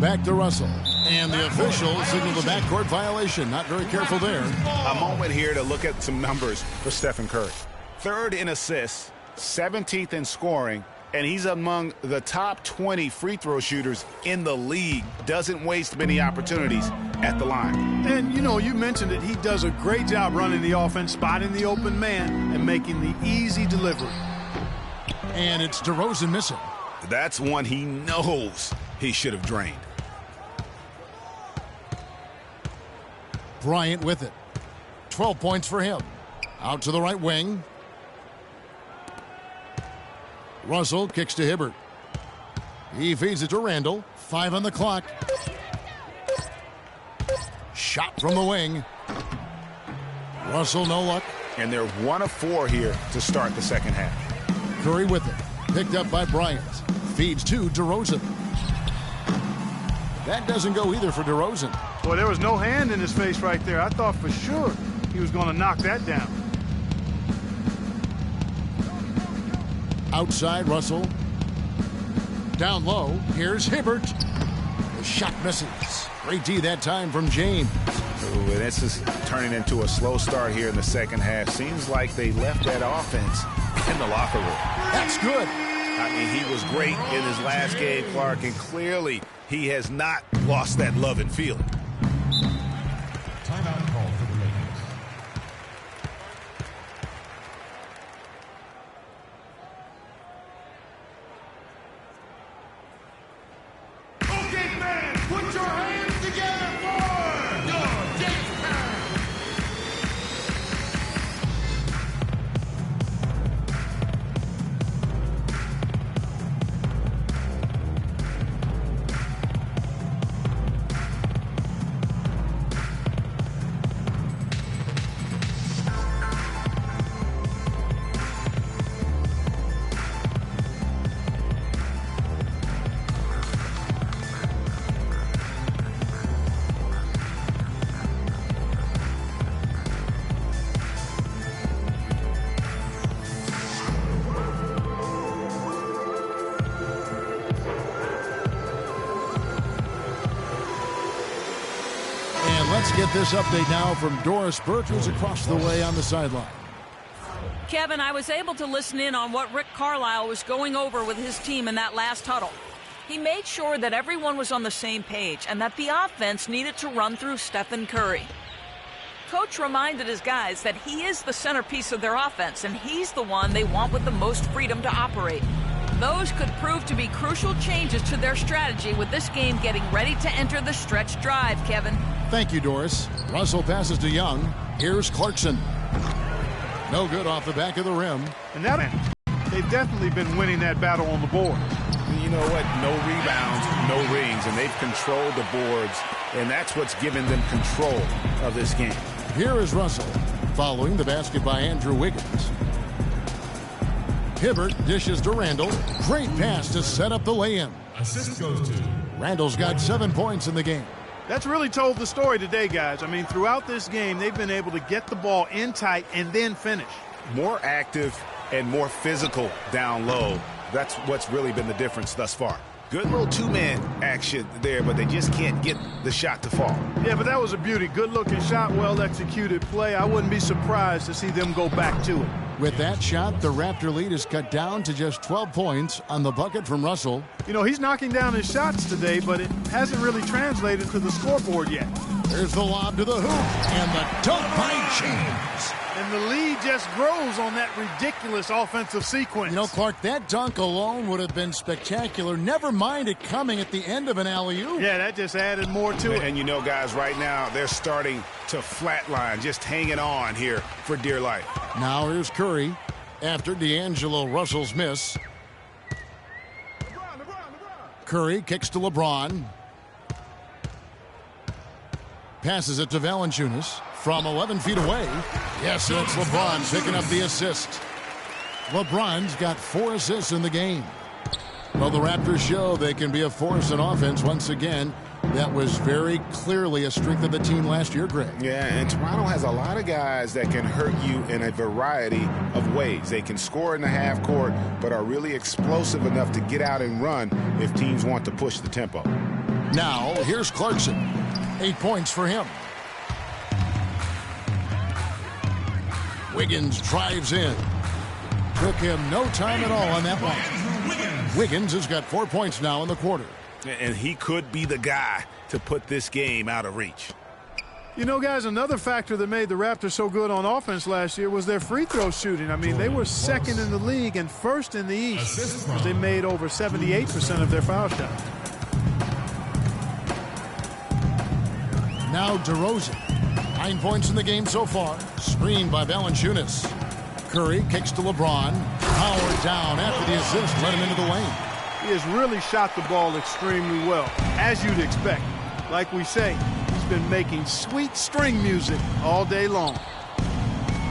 Speaker 6: Back to Russell. And the official signaled a backcourt violation. Not very careful there.
Speaker 7: A moment here to look at some numbers for Stephen Curry. 3rd in assists, 17th in scoring, and he's among the top 20 free throw shooters in the league. Doesn't waste many opportunities at the line.
Speaker 8: And, you mentioned it. He does a great job running the offense, spotting the open man, and making the easy delivery.
Speaker 6: And it's DeRozan missing.
Speaker 7: That's one he knows he should have drained.
Speaker 6: Bryant with it. 12 points for him. Out to the right wing. Russell kicks to Hibbert. He feeds it to Randall. 5 on the clock. Shot from the wing. Russell, no luck.
Speaker 7: And they're 1 of 4 here to start the second half.
Speaker 6: Curry with it. Picked up by Bryant. Feeds to DeRozan. That doesn't go either for DeRozan.
Speaker 8: Boy, there was no hand in his face right there. I thought for sure he was going to knock that down.
Speaker 6: Outside, Russell. Down low. Here's Hibbert. The shot misses. Great D that time from James.
Speaker 7: Ooh, and this is turning into a slow start here in the second half. Seems like they left that offense in the locker room.
Speaker 6: That's good.
Speaker 7: I mean, he was great in his last game, Clark, and clearly he has not lost that love and feeling.
Speaker 1: Timeout call for the Lakers.
Speaker 5: Okay, fans, put your hands together for your James Harden.
Speaker 6: Let's get this update now from Doris Burke, who's across the way on the sideline.
Speaker 9: Kevin, I was able to listen in on what Rick Carlisle was going over with his team in that last huddle. He made sure that everyone was on the same page and that the offense needed to run through Stephen Curry. Coach reminded his guys that he is the centerpiece of their offense and he's the one they want with the most freedom to operate. Those could prove to be crucial changes to their strategy with this game getting ready to enter the stretch drive, Kevin.
Speaker 6: Thank you, Doris. Russell passes to Young. Here's Clarkson. No good off the back of the rim.
Speaker 8: And they've definitely been winning that battle on the board.
Speaker 7: You know what? No rebounds, no rings, and they've controlled the boards, and that's what's given them control of this game.
Speaker 6: Here is Russell, following the basket by Andrew Wiggins. Hibbert dishes to Randall. Great pass to set up the lay-in.
Speaker 1: Assist goes to
Speaker 6: Randall's got 7 points in the game.
Speaker 8: That's really told the story today, guys. I mean, throughout this game, they've been able to get the ball in tight and then finish.
Speaker 7: More active and more physical down low. That's what's really been the difference thus far. Good little two-man action there, but they just can't get the shot to fall.
Speaker 8: Yeah, but that was a beauty. Good-looking shot, well-executed play. I wouldn't be surprised to see them go back to it.
Speaker 6: With that shot, the Raptor lead is cut down to just 12 points on the bucket from Russell.
Speaker 8: You know, he's knocking down his shots today, but it hasn't really translated to the scoreboard yet.
Speaker 6: There's the lob to the hoop, and the dunk by James.
Speaker 8: And the lead just grows on that ridiculous offensive sequence.
Speaker 6: You know, Clark, that dunk alone would have been spectacular. Never mind it coming at the end of an alley-oop.
Speaker 8: Yeah, that just added more to it.
Speaker 7: And you know, guys, right now, they're starting to flatline, just hanging on here for dear life.
Speaker 6: Now here's Curry after D'Angelo Russell's miss. Curry kicks to LeBron. Passes it to Valanciunas from 11 feet away. Yes, it's LeBron picking up the assist. LeBron's got 4 assists in the game. Well, the Raptors show they can be a force in offense once again. That was very clearly a strength of the team last year, Greg.
Speaker 7: Yeah, and Toronto has a lot of guys that can hurt you in a variety of ways. They can score in the half court, but are really explosive enough to get out and run if teams want to push the tempo.
Speaker 6: Now, here's Clarkson. 8 points for him. Wiggins drives in. Took him no time at all on that one. Wiggins has got 4 points now in the quarter.
Speaker 7: And he could be the guy to put this game out of reach.
Speaker 8: You know, guys, another factor that made the Raptors so good on offense last year was their free throw shooting. I mean, they were second in the league and first in the East. They made over 78% of their foul shots.
Speaker 6: Now DeRozan. 9 points in the game so far. Screened by Valanciunas. Curry kicks to LeBron. Powered down after the assist. Let him into the lane.
Speaker 8: He has really shot the ball extremely well, as you'd expect. Like we say, he's been making sweet string music all day long.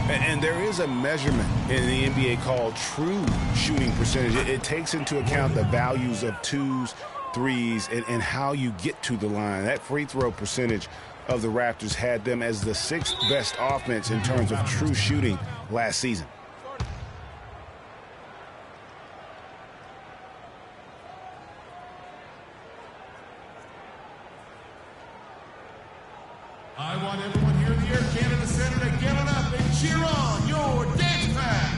Speaker 7: And there is a measurement in the NBA called true shooting percentage. It takes into account the values of twos, threes, and how you get to the line. That free throw percentage of the Raptors had them as the 6th best offense in terms of true shooting last season.
Speaker 1: I want everyone here in the Air Canada Center to get on up and cheer on your dance pack.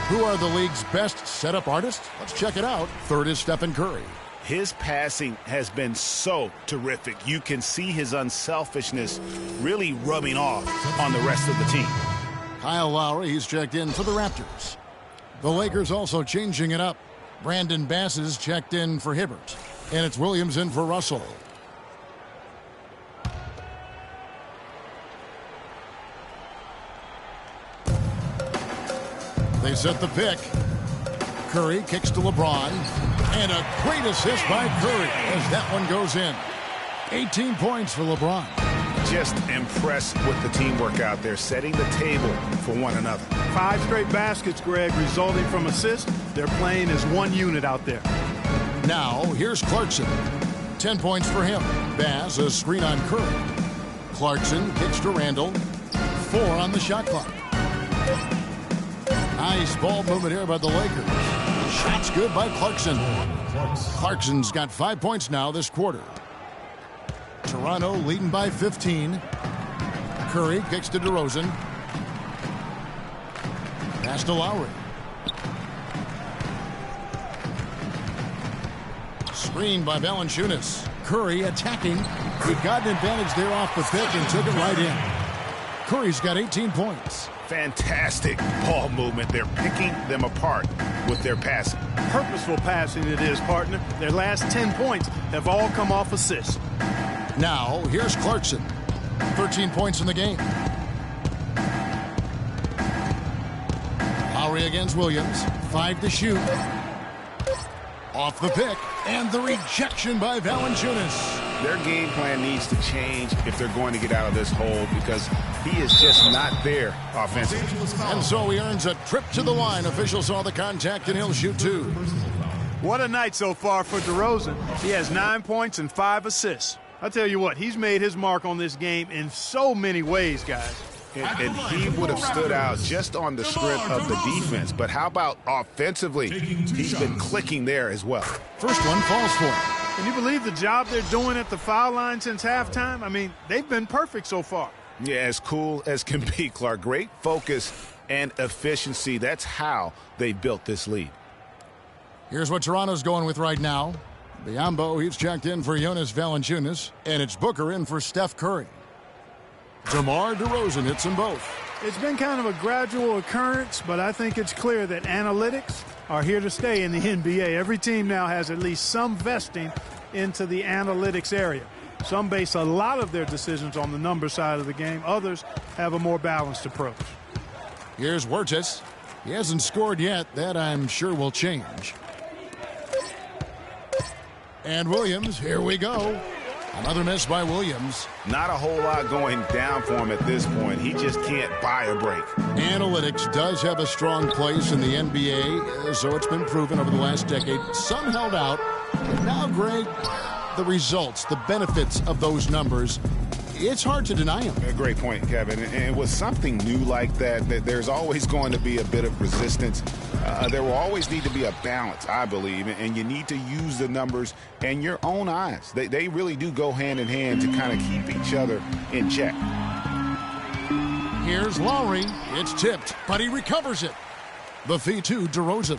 Speaker 6: Who are the league's best setup artists? Let's check it out. Third is Stephen Curry.
Speaker 7: His passing has been so terrific. You can see his unselfishness really rubbing off on the rest of the team.
Speaker 6: Kyle Lowry, he's checked in for the Raptors. The Lakers also changing it up. Brandon Bass is checked in for Hibbert. And it's Williams in for Russell. They set the pick. Curry kicks to LeBron. And a great assist by Curry as that one goes in. 18 points for LeBron.
Speaker 7: Just impressed with the teamwork out there, setting the table for one another.
Speaker 8: 5 straight baskets, Greg, resulting from assists. They're playing as one unit out there.
Speaker 6: Now, here's Clarkson. 10 points for him. Baz, a screen on Curry. Clarkson kicks to Randall. 4 on the shot clock. Nice ball movement here by the Lakers. Shot's good by Clarkson. Clarkson's got 5 points now this quarter. Toronto leading by 15. Curry kicks to DeRozan. Pass to Lowry. Screen by Valanciunas. Curry attacking. He got an advantage there off the pick and took it right in. Curry's got 18 points.
Speaker 7: Fantastic ball movement. They're picking them apart with their passing.
Speaker 8: Purposeful passing it is, partner. Their last 10 points have all come off assists.
Speaker 6: Now, here's Clarkson. 13 points in the game. Lowry against Williams. 5 to shoot. Off the pick. And the rejection by Valanciunas.
Speaker 7: Their game plan needs to change if they're going to get out of this hole because he is just not there offensively.
Speaker 6: And so he earns a trip to the line. Officials saw the contact, and he'll shoot 2.
Speaker 8: What a night so far for DeRozan. He has 9 points and 5 assists. I tell you what, he's made his mark on this game in so many ways, guys.
Speaker 7: And he would have stood out just on the strength of the defense. But how about offensively? He's been clicking there as well.
Speaker 6: First one falls for him.
Speaker 8: Can you believe the job they're doing at the foul line since halftime? I mean, they've been perfect so far.
Speaker 7: Yeah, as cool as can be, Clark. Great focus and efficiency. That's how they built this lead.
Speaker 6: Here's what Toronto's going with right now. Biyombo, he's checked in for Jonas Valanciunas, and it's Booker in for Steph Curry. DeMar DeRozan hits them both.
Speaker 8: It's been kind of a gradual occurrence, but I think it's clear that analytics are here to stay in the NBA. Every team now has at least some vesting into the analytics area. Some base a lot of their decisions on the number side of the game. Others have a more balanced approach.
Speaker 6: Here's Wirtz. He hasn't scored yet. That I'm sure will change. And Williams, here we go. Another miss by Williams.
Speaker 7: Not a whole lot going down for him at this point. He just can't buy a break.
Speaker 6: Analytics does have a strong place in the NBA, so it's been proven over the last decade. Some held out, but now, Greg, the results, the benefits of those numbers, it's hard to deny them.
Speaker 7: A great point, Kevin. And with something new like that, there's always going to be a bit of resistance. There will always need to be a balance, I believe, and you need to use the numbers and your own eyes. They really do go hand in hand to kind of keep each other in check.
Speaker 6: Here's Lowry. It's tipped, but he recovers it. The feed to DeRozan.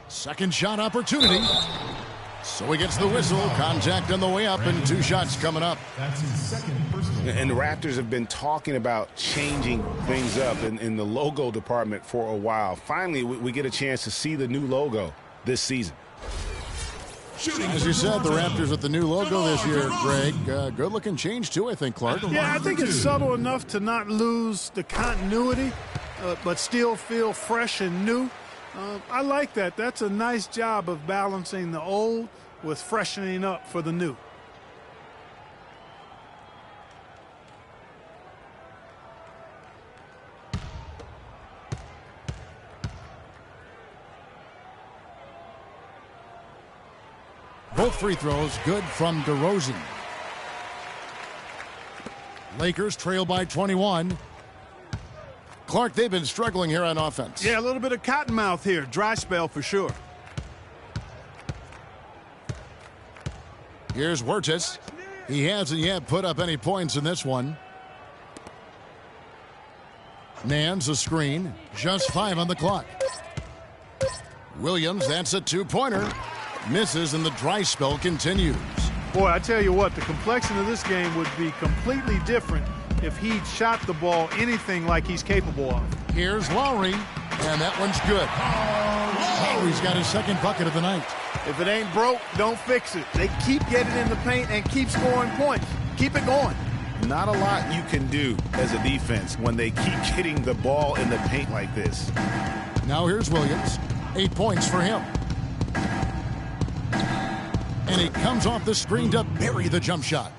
Speaker 6: Second shot opportunity. So he gets the whistle. Contact on the way up, and 2 shots coming up.
Speaker 1: That's his second personal.
Speaker 7: And the Raptors have been talking about changing things up in the logo department for a while. Finally, we get a chance to see the new logo this season.
Speaker 6: As you said, the Raptors with the new logo this year, Greg. Good-looking change, too, I think, Clark.
Speaker 8: Yeah, I think it's subtle enough to not lose the continuity, but still feel fresh and new. I like that. That's a nice job of balancing the old with freshening up for the new.
Speaker 6: Both free throws good from DeRozan. Lakers trail by 21. Clark, they've been struggling here on offense.
Speaker 8: Yeah, a little bit of cottonmouth here. Dry spell for sure.
Speaker 6: Here's Wirtz. He hasn't yet put up any points in this one. Nance a screen. Just 5 on the clock. Williams, that's a 2-pointer. Misses, and the dry spell continues.
Speaker 8: Boy, I tell you what, the complexion of this game would be completely different if he'd shot the ball anything like he's capable of.
Speaker 6: Here's Lowry, and that one's good. Lowry's got his second bucket of the night.
Speaker 8: If it ain't broke, don't fix it. They keep getting in the paint and keep scoring points. Keep it going.
Speaker 7: Not a lot you can do as a defense when they keep getting the ball in the paint like this.
Speaker 6: Now here's Williams. 8 points for him. And he comes off the screen to bury the jump shot.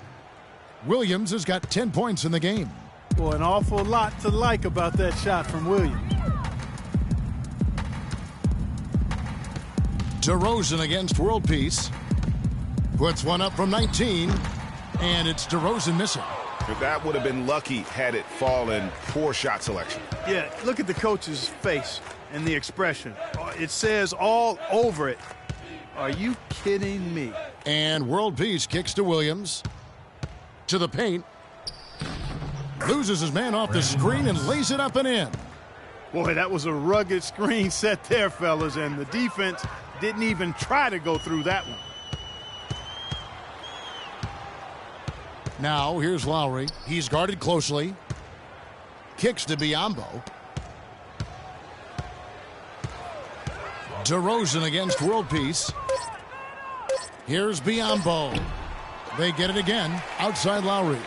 Speaker 6: Williams has got 10 points in the game.
Speaker 8: Boy, an awful lot to like about that shot from Williams.
Speaker 6: DeRozan against World Peace. Puts one up from 19. And it's DeRozan missing.
Speaker 7: That would have been lucky had it fallen. Poor shot selection.
Speaker 8: Yeah, look at the coach's face and the expression. It says all over it, are you kidding me?
Speaker 6: And World Peace kicks to Williams. To the paint. Loses his man off the screen and lays it up and in.
Speaker 8: Boy, that was a rugged screen set there, fellas, and the defense didn't even try to go through that one.
Speaker 6: Now, here's Lowry. He's guarded closely. Kicks to Biyombo. DeRozan against World Peace. Here's Biyombo. They get it again. Outside Lowry.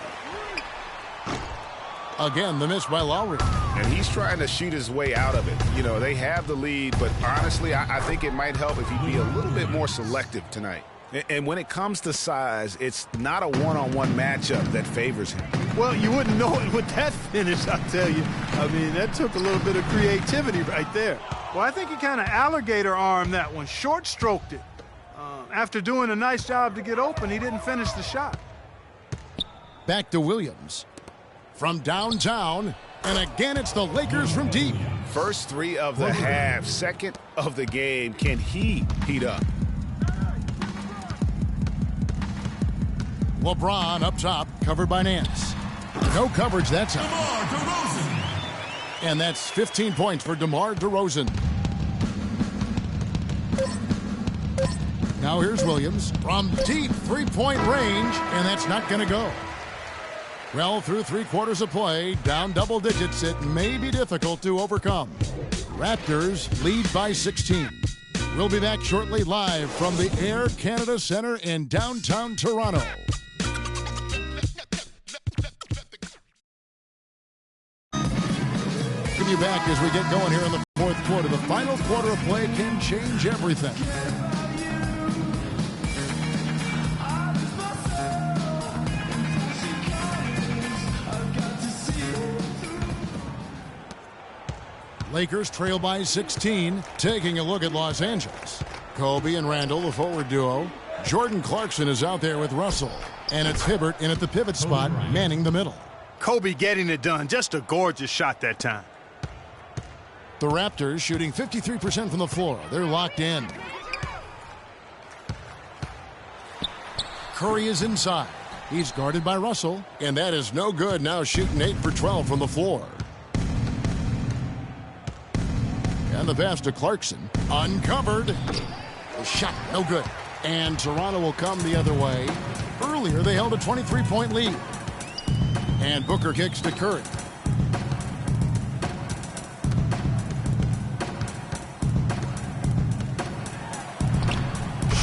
Speaker 6: Again, the miss by Lowry.
Speaker 7: And he's trying to shoot his way out of it. You know, they have the lead, but honestly, I think it might help if he be a little bit more selective tonight. And when it comes to size, it's not a one-on-one matchup that favors him.
Speaker 8: Well, you wouldn't know it with that finish, I'll tell you. I mean, that took a little bit of creativity right there. Well, I think he kind of alligator armed that one, short-stroked it. After doing a nice job to get open, he didn't finish the shot.
Speaker 6: Back to Williams. From downtown, and again it's the Lakers from deep.
Speaker 7: First three of the half, second of the game. Can he heat up?
Speaker 6: LeBron up top, covered by Nance. No coverage that time. And that's 15 points for DeMar DeRozan. Now here's Williams from deep three-point range, and that's not going to go. Well, through 3/4 of play, down double digits, it may be difficult to overcome. Raptors lead by 16. We'll be back shortly live from the Air Canada Centre in downtown Toronto. You back as we get going here in the fourth quarter. The final quarter of play can change everything. Lakers trail by 16, taking a look at Los Angeles. Kobe and Randall, the forward duo. Jordan Clarkson is out there with Russell. And it's Hibbert in at the pivot spot, manning the middle.
Speaker 8: Kobe getting it done. Just a gorgeous shot that time.
Speaker 6: The Raptors shooting 53% from the floor. They're locked in. Curry is inside. He's guarded by Russell. And that is no good. Now shooting 8 for 12 from the floor. And the pass to Clarkson. Uncovered. The shot no good. And Toronto will come the other way. Earlier they held a 23-point lead. And Booker kicks to Curry.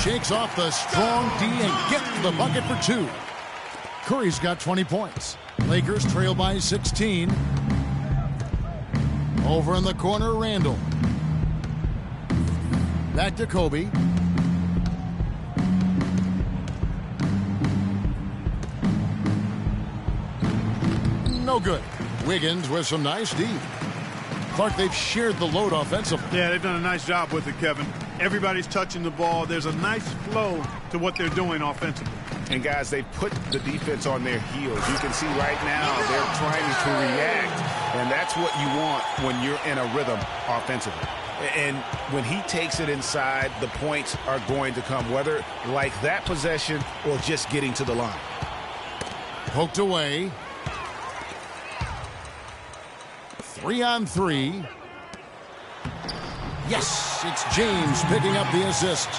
Speaker 6: Shakes off the strong D and gets the bucket for 2. Curry's got 20 points. Lakers trail by 16. Over in the corner, Randall. Back to Kobe. No good. Wiggins with some nice D. Clark, they've shared the load offensively.
Speaker 8: Yeah, they've done a nice job with it, Kevin. Everybody's touching the ball. There's a nice flow to what they're doing offensively.
Speaker 7: And, guys, they've put the defense on their heels. You can see right now they're trying to react, and that's what you want when you're in a rhythm offensively. And when he takes it inside, the points are going to come, whether like that possession or just getting to the line.
Speaker 6: Poked away. 3-on-3. Yes, it's James picking up the assist.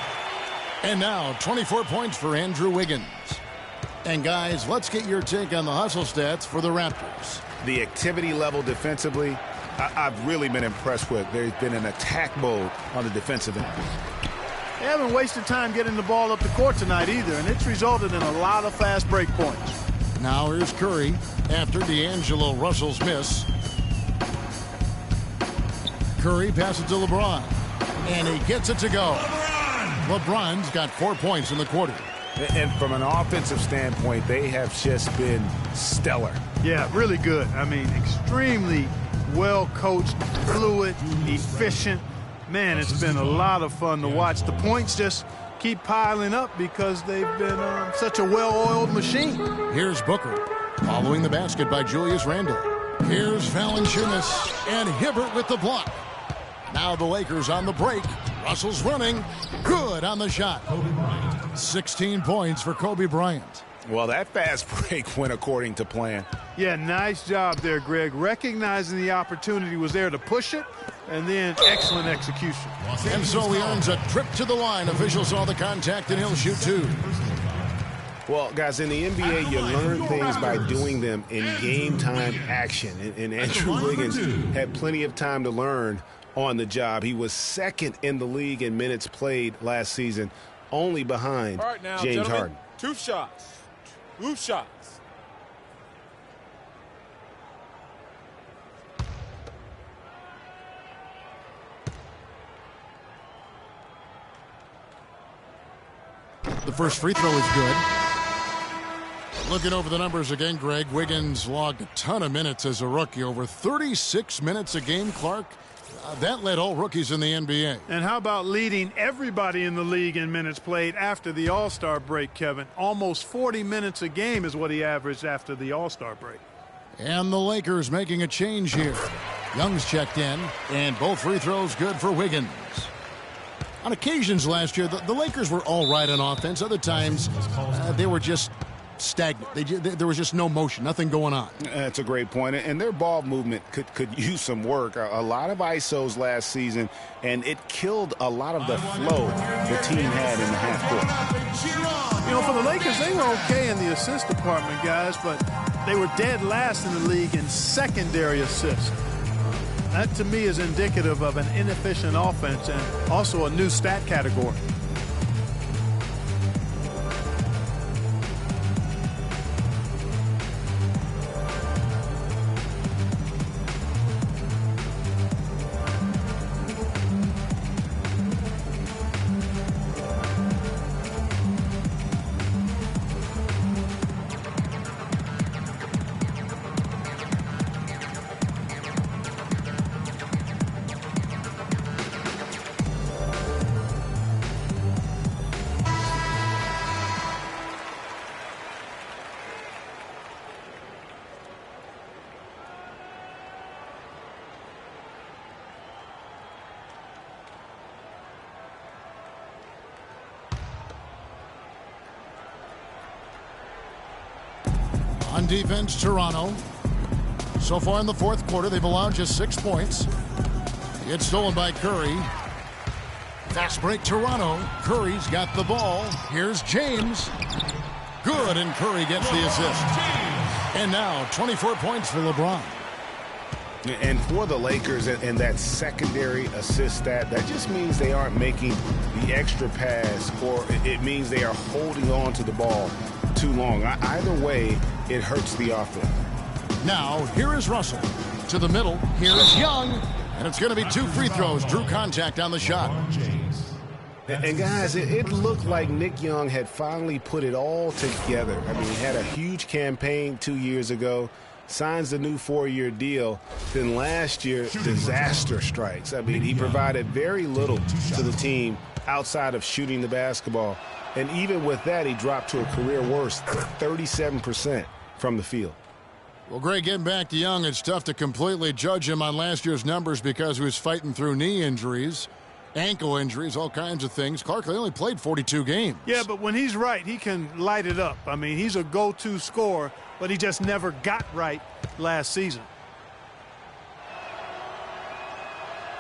Speaker 6: And now 24 points for Andrew Wiggins. And guys, let's get your take on the hustle stats for the Raptors.
Speaker 7: The activity level defensively, I've really been impressed with. There's been an attack mode on the defensive end.
Speaker 8: They haven't wasted time getting the ball up the court tonight either, and it's resulted in a lot of fast break points.
Speaker 6: Now here's Curry after D'Angelo Russell's miss. Curry passes to LeBron, and he gets it to go. LeBron's got 4 points in the quarter.
Speaker 7: And from an offensive standpoint, they have just been stellar.
Speaker 8: Yeah, really good. I mean, extremely well-coached, fluid, efficient. Man, it's been a lot of fun to watch. The points just keep piling up because they've been such a well-oiled machine.
Speaker 6: Here's Booker, following the basket by Julius Randle. Here's Valanciunas, and Hibbert with the block. Now the Lakers on the break. Russell's running. Good on the shot. 16 points for Kobe Bryant.
Speaker 7: Well, that fast break went according to plan.
Speaker 8: Yeah, nice job there, Greg. Recognizing the opportunity was there to push it, and then excellent execution.
Speaker 6: And so he earns a trip to the line. Officials saw the contact, and he'll shoot 2.
Speaker 7: Well, guys, in the NBA, you learn things by doing them in game-time action. And Andrew Wiggins had plenty of time to learn on the job. He was second in the league in minutes played last season. only behind
Speaker 3: All right, now,
Speaker 7: James
Speaker 3: gentlemen,
Speaker 7: Harden.
Speaker 3: 2 shots. 2 shots.
Speaker 6: The first free throw is good. Looking over the numbers again, Greg, Wiggins logged a ton of minutes as a rookie, over 36 minutes a game, Clark. That led all rookies in the NBA.
Speaker 8: And how about leading everybody in the league in minutes played after the All-Star break, Kevin? Almost 40 minutes a game is what he averaged after the All-Star break.
Speaker 6: And the Lakers making a change here. Young's checked in, and both free throws good for Wiggins. On occasions last year, the Lakers were all right on offense. Other times, they were just stagnant. There was just no motion, nothing going on.
Speaker 7: That's a great point. And their ball movement could use some work. A lot of ISOs last season, and it killed a lot of the flow the team had in the half court.
Speaker 8: You know, for the Lakers, they were okay in the assist department, guys, but they were dead last in the league in secondary assists. That, to me, is indicative of an inefficient offense and also a new stat category.
Speaker 6: On defense, Toronto. So far in the fourth quarter, they've allowed just 6 points. It's stolen by Curry. Fast break, Toronto. Curry's got the ball. Here's James. Good, and Curry gets the assist. And now 24 points for LeBron.
Speaker 7: And for the Lakers and that secondary assist stat, that just means they aren't making the extra pass, or it means they are holding on to the ball too long. Either way, it hurts the offense.
Speaker 6: Now, here is Russell. To the middle, here's Young. And it's going to be 2 free throws. Drew contact on the shot.
Speaker 7: And guys, it looked like Nick Young had finally put it all together. I mean, he had a huge campaign 2 years ago, signs the new 4-year deal. Then last year, disaster strikes. I mean, he provided very little to the team outside of shooting the basketball. And even with that, he dropped to a career worst, 37% from the field.
Speaker 6: Well, Greg, getting back to Young, it's tough to completely judge him on last year's numbers because he was fighting through knee injuries, ankle injuries, all kinds of things. Clark, they only played 42 games.
Speaker 8: Yeah, but when he's right, he can light it up. I mean, he's a go-to scorer, but he just never got right last season.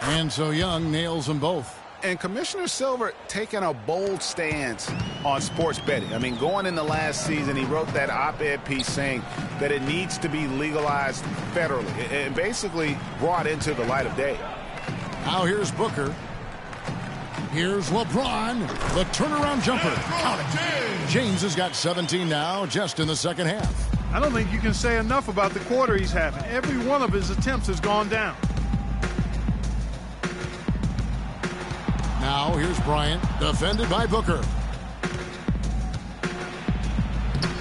Speaker 6: And so Young nails them both.
Speaker 7: And Commissioner Silver taking a bold stance on sports betting. I mean, going into last season, he wrote that op-ed piece saying that it needs to be legalized federally and basically brought into the light of day.
Speaker 6: Now here's Booker. Here's LeBron. The turnaround jumper. Count it. James has got 17 now just in the second half.
Speaker 8: I don't think you can say enough about the quarter he's having. Every one of his attempts has gone down.
Speaker 6: Now here's Bryant, defended by Booker.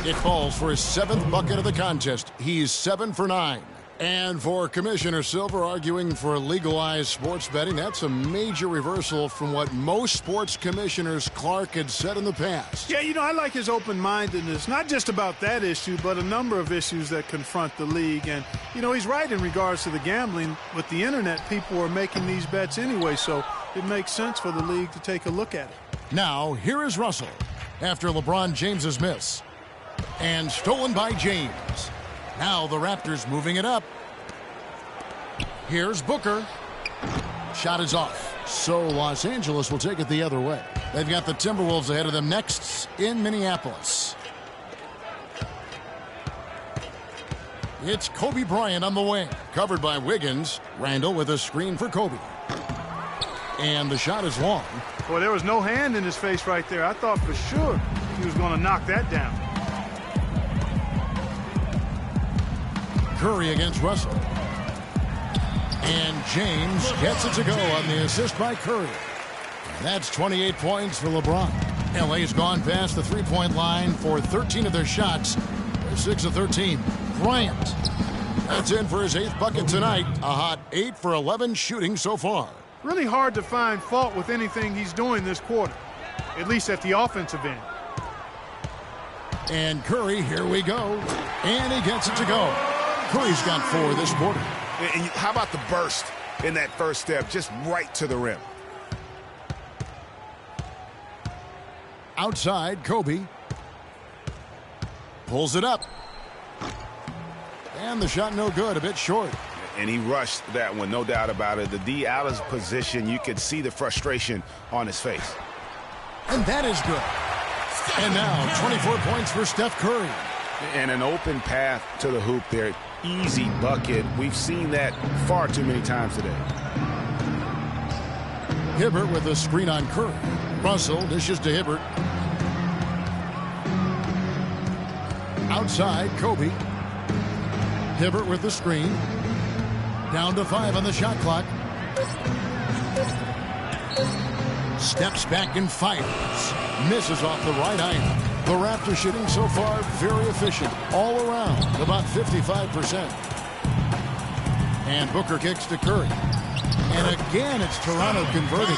Speaker 6: It falls for his 7th bucket of the contest. He's 7 for 9. And for Commissioner Silver arguing for legalized sports betting, that's a major reversal from what most sports commissioners Clark had said in the past.
Speaker 8: Yeah, you know, I like his open-mindedness, not just about that issue, but a number of issues that confront the league. And, you know, he's right in regards to the gambling. With the internet, people are making these bets anyway, so it makes sense for the league to take a look at it.
Speaker 6: Now, here is Russell after LeBron James's miss. And stolen by James. Now the Raptors moving it up. Here's Booker. Shot is off. So Los Angeles will take it the other way. They've got the Timberwolves ahead of them next in Minneapolis. It's Kobe Bryant on the wing. Covered by Wiggins. Randall with a screen for Kobe. And the shot is long.
Speaker 8: Boy, there was no hand in his face right there. I thought for sure he was going to knock that down.
Speaker 6: Curry against Russell. And James gets it to go on the assist by Curry. And that's 28 points for LeBron. LA's gone past the three-point line for 13 of their shots. They're 6 of 13. Bryant. That's in for his 8th bucket tonight. A hot 8 for 11 shooting so far.
Speaker 8: Really hard to find fault with anything he's doing this quarter, at least at the offensive end.
Speaker 6: And Curry, here we go. And he gets it to go. Curry's got 4 this quarter.
Speaker 7: And how about the burst in that first step, just right to the rim?
Speaker 6: Outside, Kobe. Pulls it up. And the shot no good, a bit short.
Speaker 7: And he rushed that one, no doubt about it. The D out of position, you could see the frustration on his face.
Speaker 6: And that is good. And now 24 points for Steph Curry.
Speaker 7: And an open path to the hoop there. Easy bucket. We've seen that far too many times today.
Speaker 6: Hibbert with a screen on Curry. Russell dishes to Hibbert. Outside, Kobe. Hibbert with the screen. Down to 5 on the shot clock. Steps back and fires. Misses off the right iron. The Raptors shooting so far very efficient. All around, about 55%. And Booker kicks to Curry. And again, it's Toronto converting.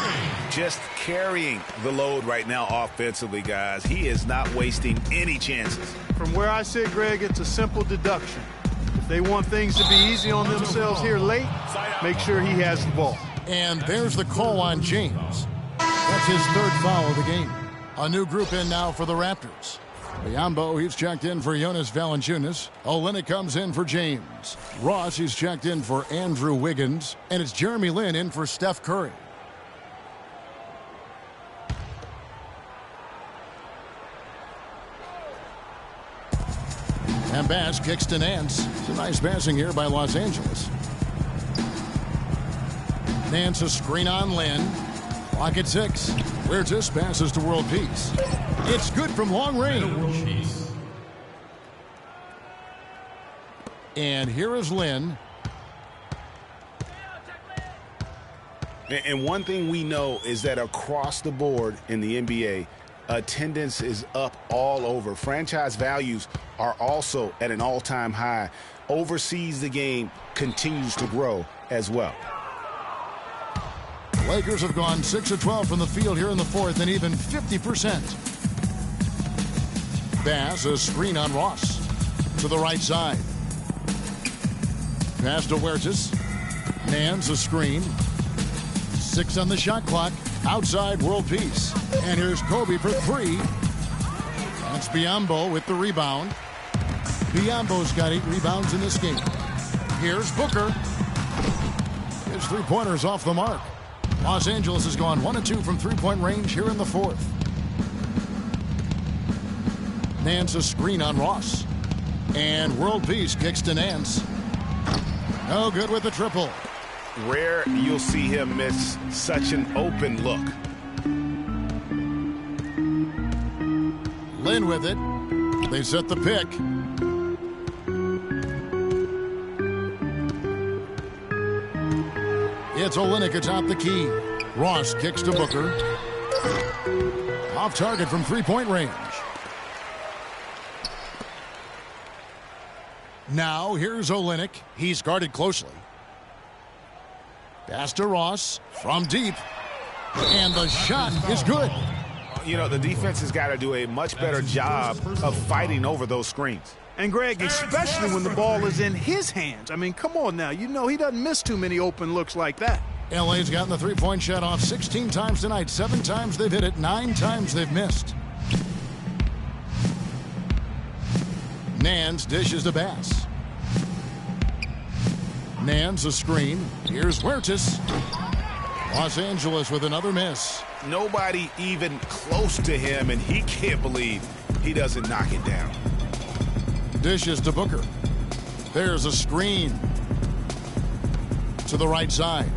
Speaker 7: Just carrying the load right now offensively, guys. He is not wasting any chances.
Speaker 8: From where I sit, Greg, it's a simple deduction. If they want things to be easy on themselves here late, make sure he has the ball.
Speaker 6: And there's the call on James. That's his 3rd foul of the game. A new group in now for the Raptors. Biyombo, he's checked in for Jonas Valanciunas. Olynyk comes in for James. Ross, he's checked in for Andrew Wiggins. And it's Jeremy Lin in for Steph Curry. And Bass kicks to Nance. It's a nice passing here by Los Angeles. Nance a screen on Lin. Clock at 6. Huertas passes to World Peace. It's good from long range. And here is Lin.
Speaker 7: And one thing we know is that across the board in the NBA, attendance is up all over. Franchise values are also at an all-time high. Overseas, the game continues to grow as well.
Speaker 6: Lakers have gone 6 of 12 from the field here in the 4th and even 50%. Bass, a screen on Ross. To the right side. Pass to Huertas. Nance, a screen. 6 on the shot clock. Outside, World Peace. And here's Kobe for 3. That's Biyombo with the rebound. Biyombo's got 8 rebounds in this game. Here's Booker. His 3-pointers off the mark. Los Angeles has gone 1 of 2 from 3-point range here in the 4th. Nance a screen on Ross. And World Peace kicks to Nance. No good with the triple.
Speaker 7: Rare you'll see him miss such an open look.
Speaker 6: Lin with it. They set the pick. It's Olynyk atop the key. Ross kicks to Booker. Off target from 3-point range. Now here's Olynyk. He's guarded closely. Pass to Ross from deep. And the shot is good.
Speaker 7: You know, the defense has got to do a much better job of fighting over those screens.
Speaker 8: And, Greg, especially when the ball is in his hands. I mean, come on now. You know he doesn't miss too many open looks like that.
Speaker 6: LA's gotten the 3-point shot off 16 times tonight. 7 times they've hit it. 9 times they've missed. Nance dishes to Bass. Nance a screen. Here's Huertas. Los Angeles with another miss.
Speaker 7: Nobody even close to him, and he can't believe he doesn't knock it down.
Speaker 6: Dishes to Booker. There's a screen. To the right side.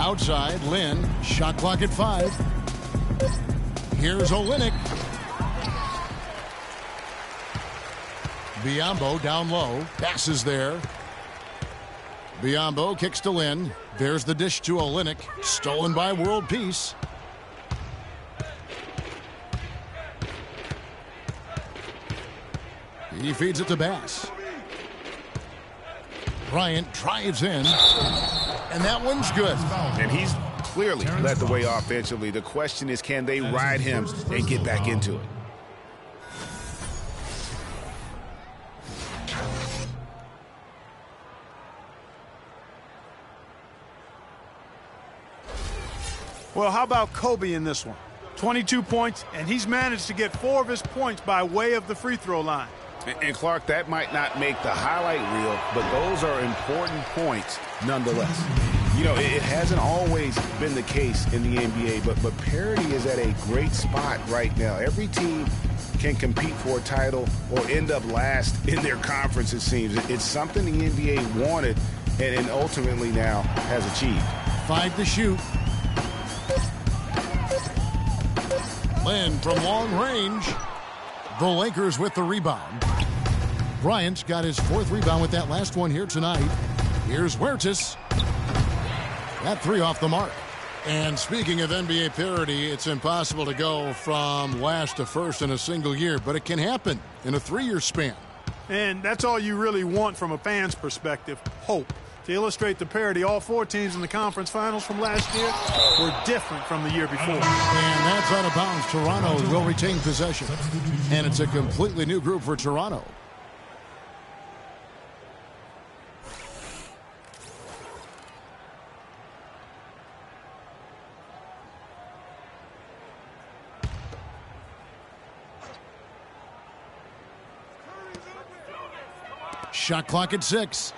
Speaker 6: Outside, Lynn. Shot clock at 5. Here's Olynyk. Biyombo down low. Passes there. Biyombo kicks to Lynn. There's the dish to Olynyk. Stolen by World Peace. He feeds it to Bass. Bryant drives in. And that one's good.
Speaker 7: And he's clearly led the way offensively. The question is, can they ride him and get back into it?
Speaker 8: Well, how about Kobe in this one? 22 points, and he's managed to get 4 of his points by way of the free throw line.
Speaker 7: And Clark, that might not make the highlight reel, but those are important points nonetheless. You know, it hasn't always been the case in the NBA, but parity is at a great spot right now. Every team can compete for a title or end up last in their conference, it seems. It's something the NBA wanted and ultimately now has achieved.
Speaker 6: 5 to shoot. Lynn from long range. The Lakers with the rebound. Bryant's got his 4th rebound with that last one here tonight. Here's Huertas. That 3 off the mark. And speaking of NBA parity, it's impossible to go from last to first in a single year, but it can happen in a 3-year span.
Speaker 8: And that's all you really want from a fan's perspective, hope. To illustrate the parity, all 4 teams in the conference finals from last year were different from the year before.
Speaker 6: And that's out of bounds. Toronto will retain possession. And it's a completely new group for Toronto. Shot clock at 6.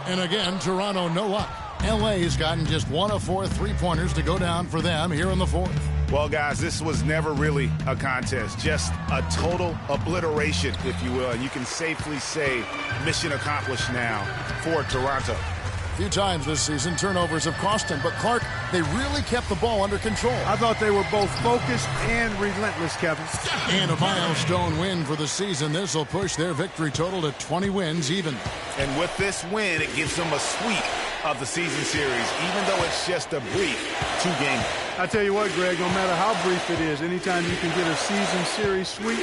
Speaker 6: And again, Toronto no luck. LA's gotten just 1 of 4 3-pointers to go down for them here in the 4th.
Speaker 7: Well, guys, this was never really a contest. Just a total obliteration, if you will. And you can safely say mission accomplished now for Toronto.
Speaker 6: A few times this season, turnovers have cost them. But, Clark, they really kept the ball under control.
Speaker 8: I thought they were both focused and relentless, Kevin.
Speaker 6: And a milestone win for the season. This will push their victory total to 20 wins even.
Speaker 7: And with this win, it gives them a sweep of the season series, even though it's just a brief 2-game.
Speaker 8: I tell you what, Greg, no matter how brief it is, anytime you can get a season series sweep,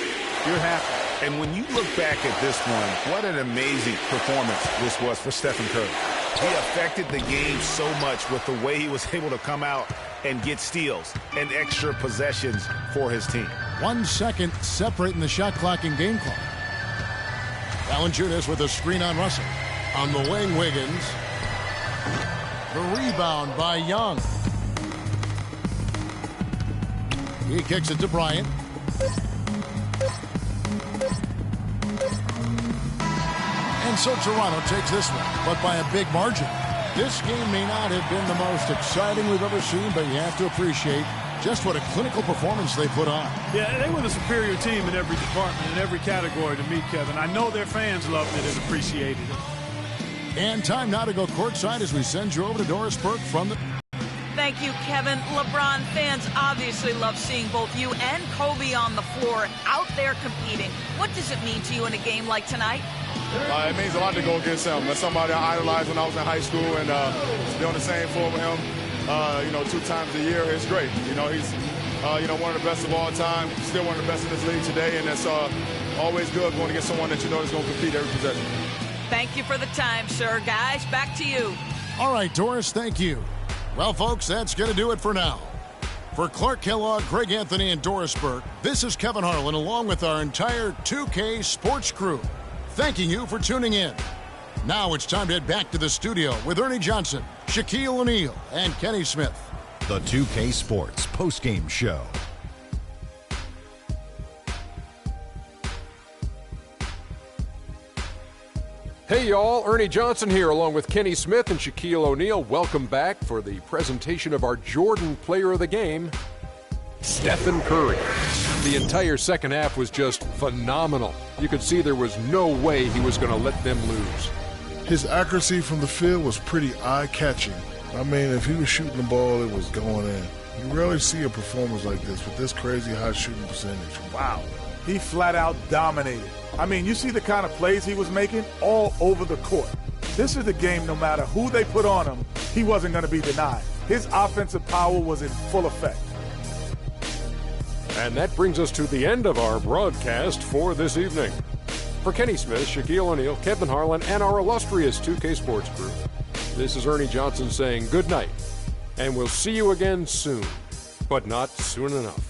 Speaker 8: you're happy.
Speaker 7: And when you look back at this one, what an amazing performance this was for Stephen Curry. He affected the game so much with the way he was able to come out and get steals and extra possessions for his team.
Speaker 6: 1 second separating the shot clock and game clock. Valanciunas with a screen on Russell. On the wing, Wiggins. The rebound by Young. He kicks it to Bryant. And so Toronto takes this one, but by a big margin. This game may not have been the most exciting we've ever seen, but you have to appreciate just what a clinical performance they put on.
Speaker 8: Yeah, they were the superior team in every department, in every category to me, Kevin. I know their fans loved it and appreciated it.
Speaker 6: And time now to go courtside as we send you over to Doris Burke from the...
Speaker 9: Thank you, Kevin. LeBron fans obviously love seeing both you and Kobe on the floor, out there competing. What does it mean to you in a game like tonight?
Speaker 10: It means a lot to go against him. That's somebody I idolized when I was in high school, and to be on the same floor with him, 2 times a year, it's great. He's, one of the best of all time, still one of the best in this league today, and it's always good going against someone that you know is going to compete every possession.
Speaker 9: Thank you for the time, sir. Guys, back to you.
Speaker 6: All right, Doris, thank you. Well, folks, that's going to do it for now. For Clark Kellogg, Greg Anthony, and Doris Burke, this is Kevin Harlan along with our entire 2K Sports crew, thanking you for tuning in. Now it's time to head back to the studio with Ernie Johnson, Shaquille O'Neal, and Kenny Smith.
Speaker 11: The 2K Sports postgame show.
Speaker 2: Hey y'all, Ernie Johnson here along with Kenny Smith and Shaquille O'Neal. Welcome back for the presentation of our Jordan Player of the Game, Stephen Curry. The entire second half was just phenomenal. You could see there was no way he was going to let them lose.
Speaker 4: His accuracy from the field was pretty eye-catching. I mean, if he was shooting the ball, it was going in. You rarely see a performance like this with this crazy high shooting percentage. Wow.
Speaker 3: He flat out dominated. I mean, you see the kind of plays he was making all over the court. This is the game, no matter who they put on him, he wasn't going to be denied. His offensive power was in full effect.
Speaker 2: And that brings us to the end of our broadcast for this evening. For Kenny Smith, Shaquille O'Neal, Kevin Harlan, and our illustrious 2K Sports Group, this is Ernie Johnson saying good night, and we'll see you again soon, but not soon enough.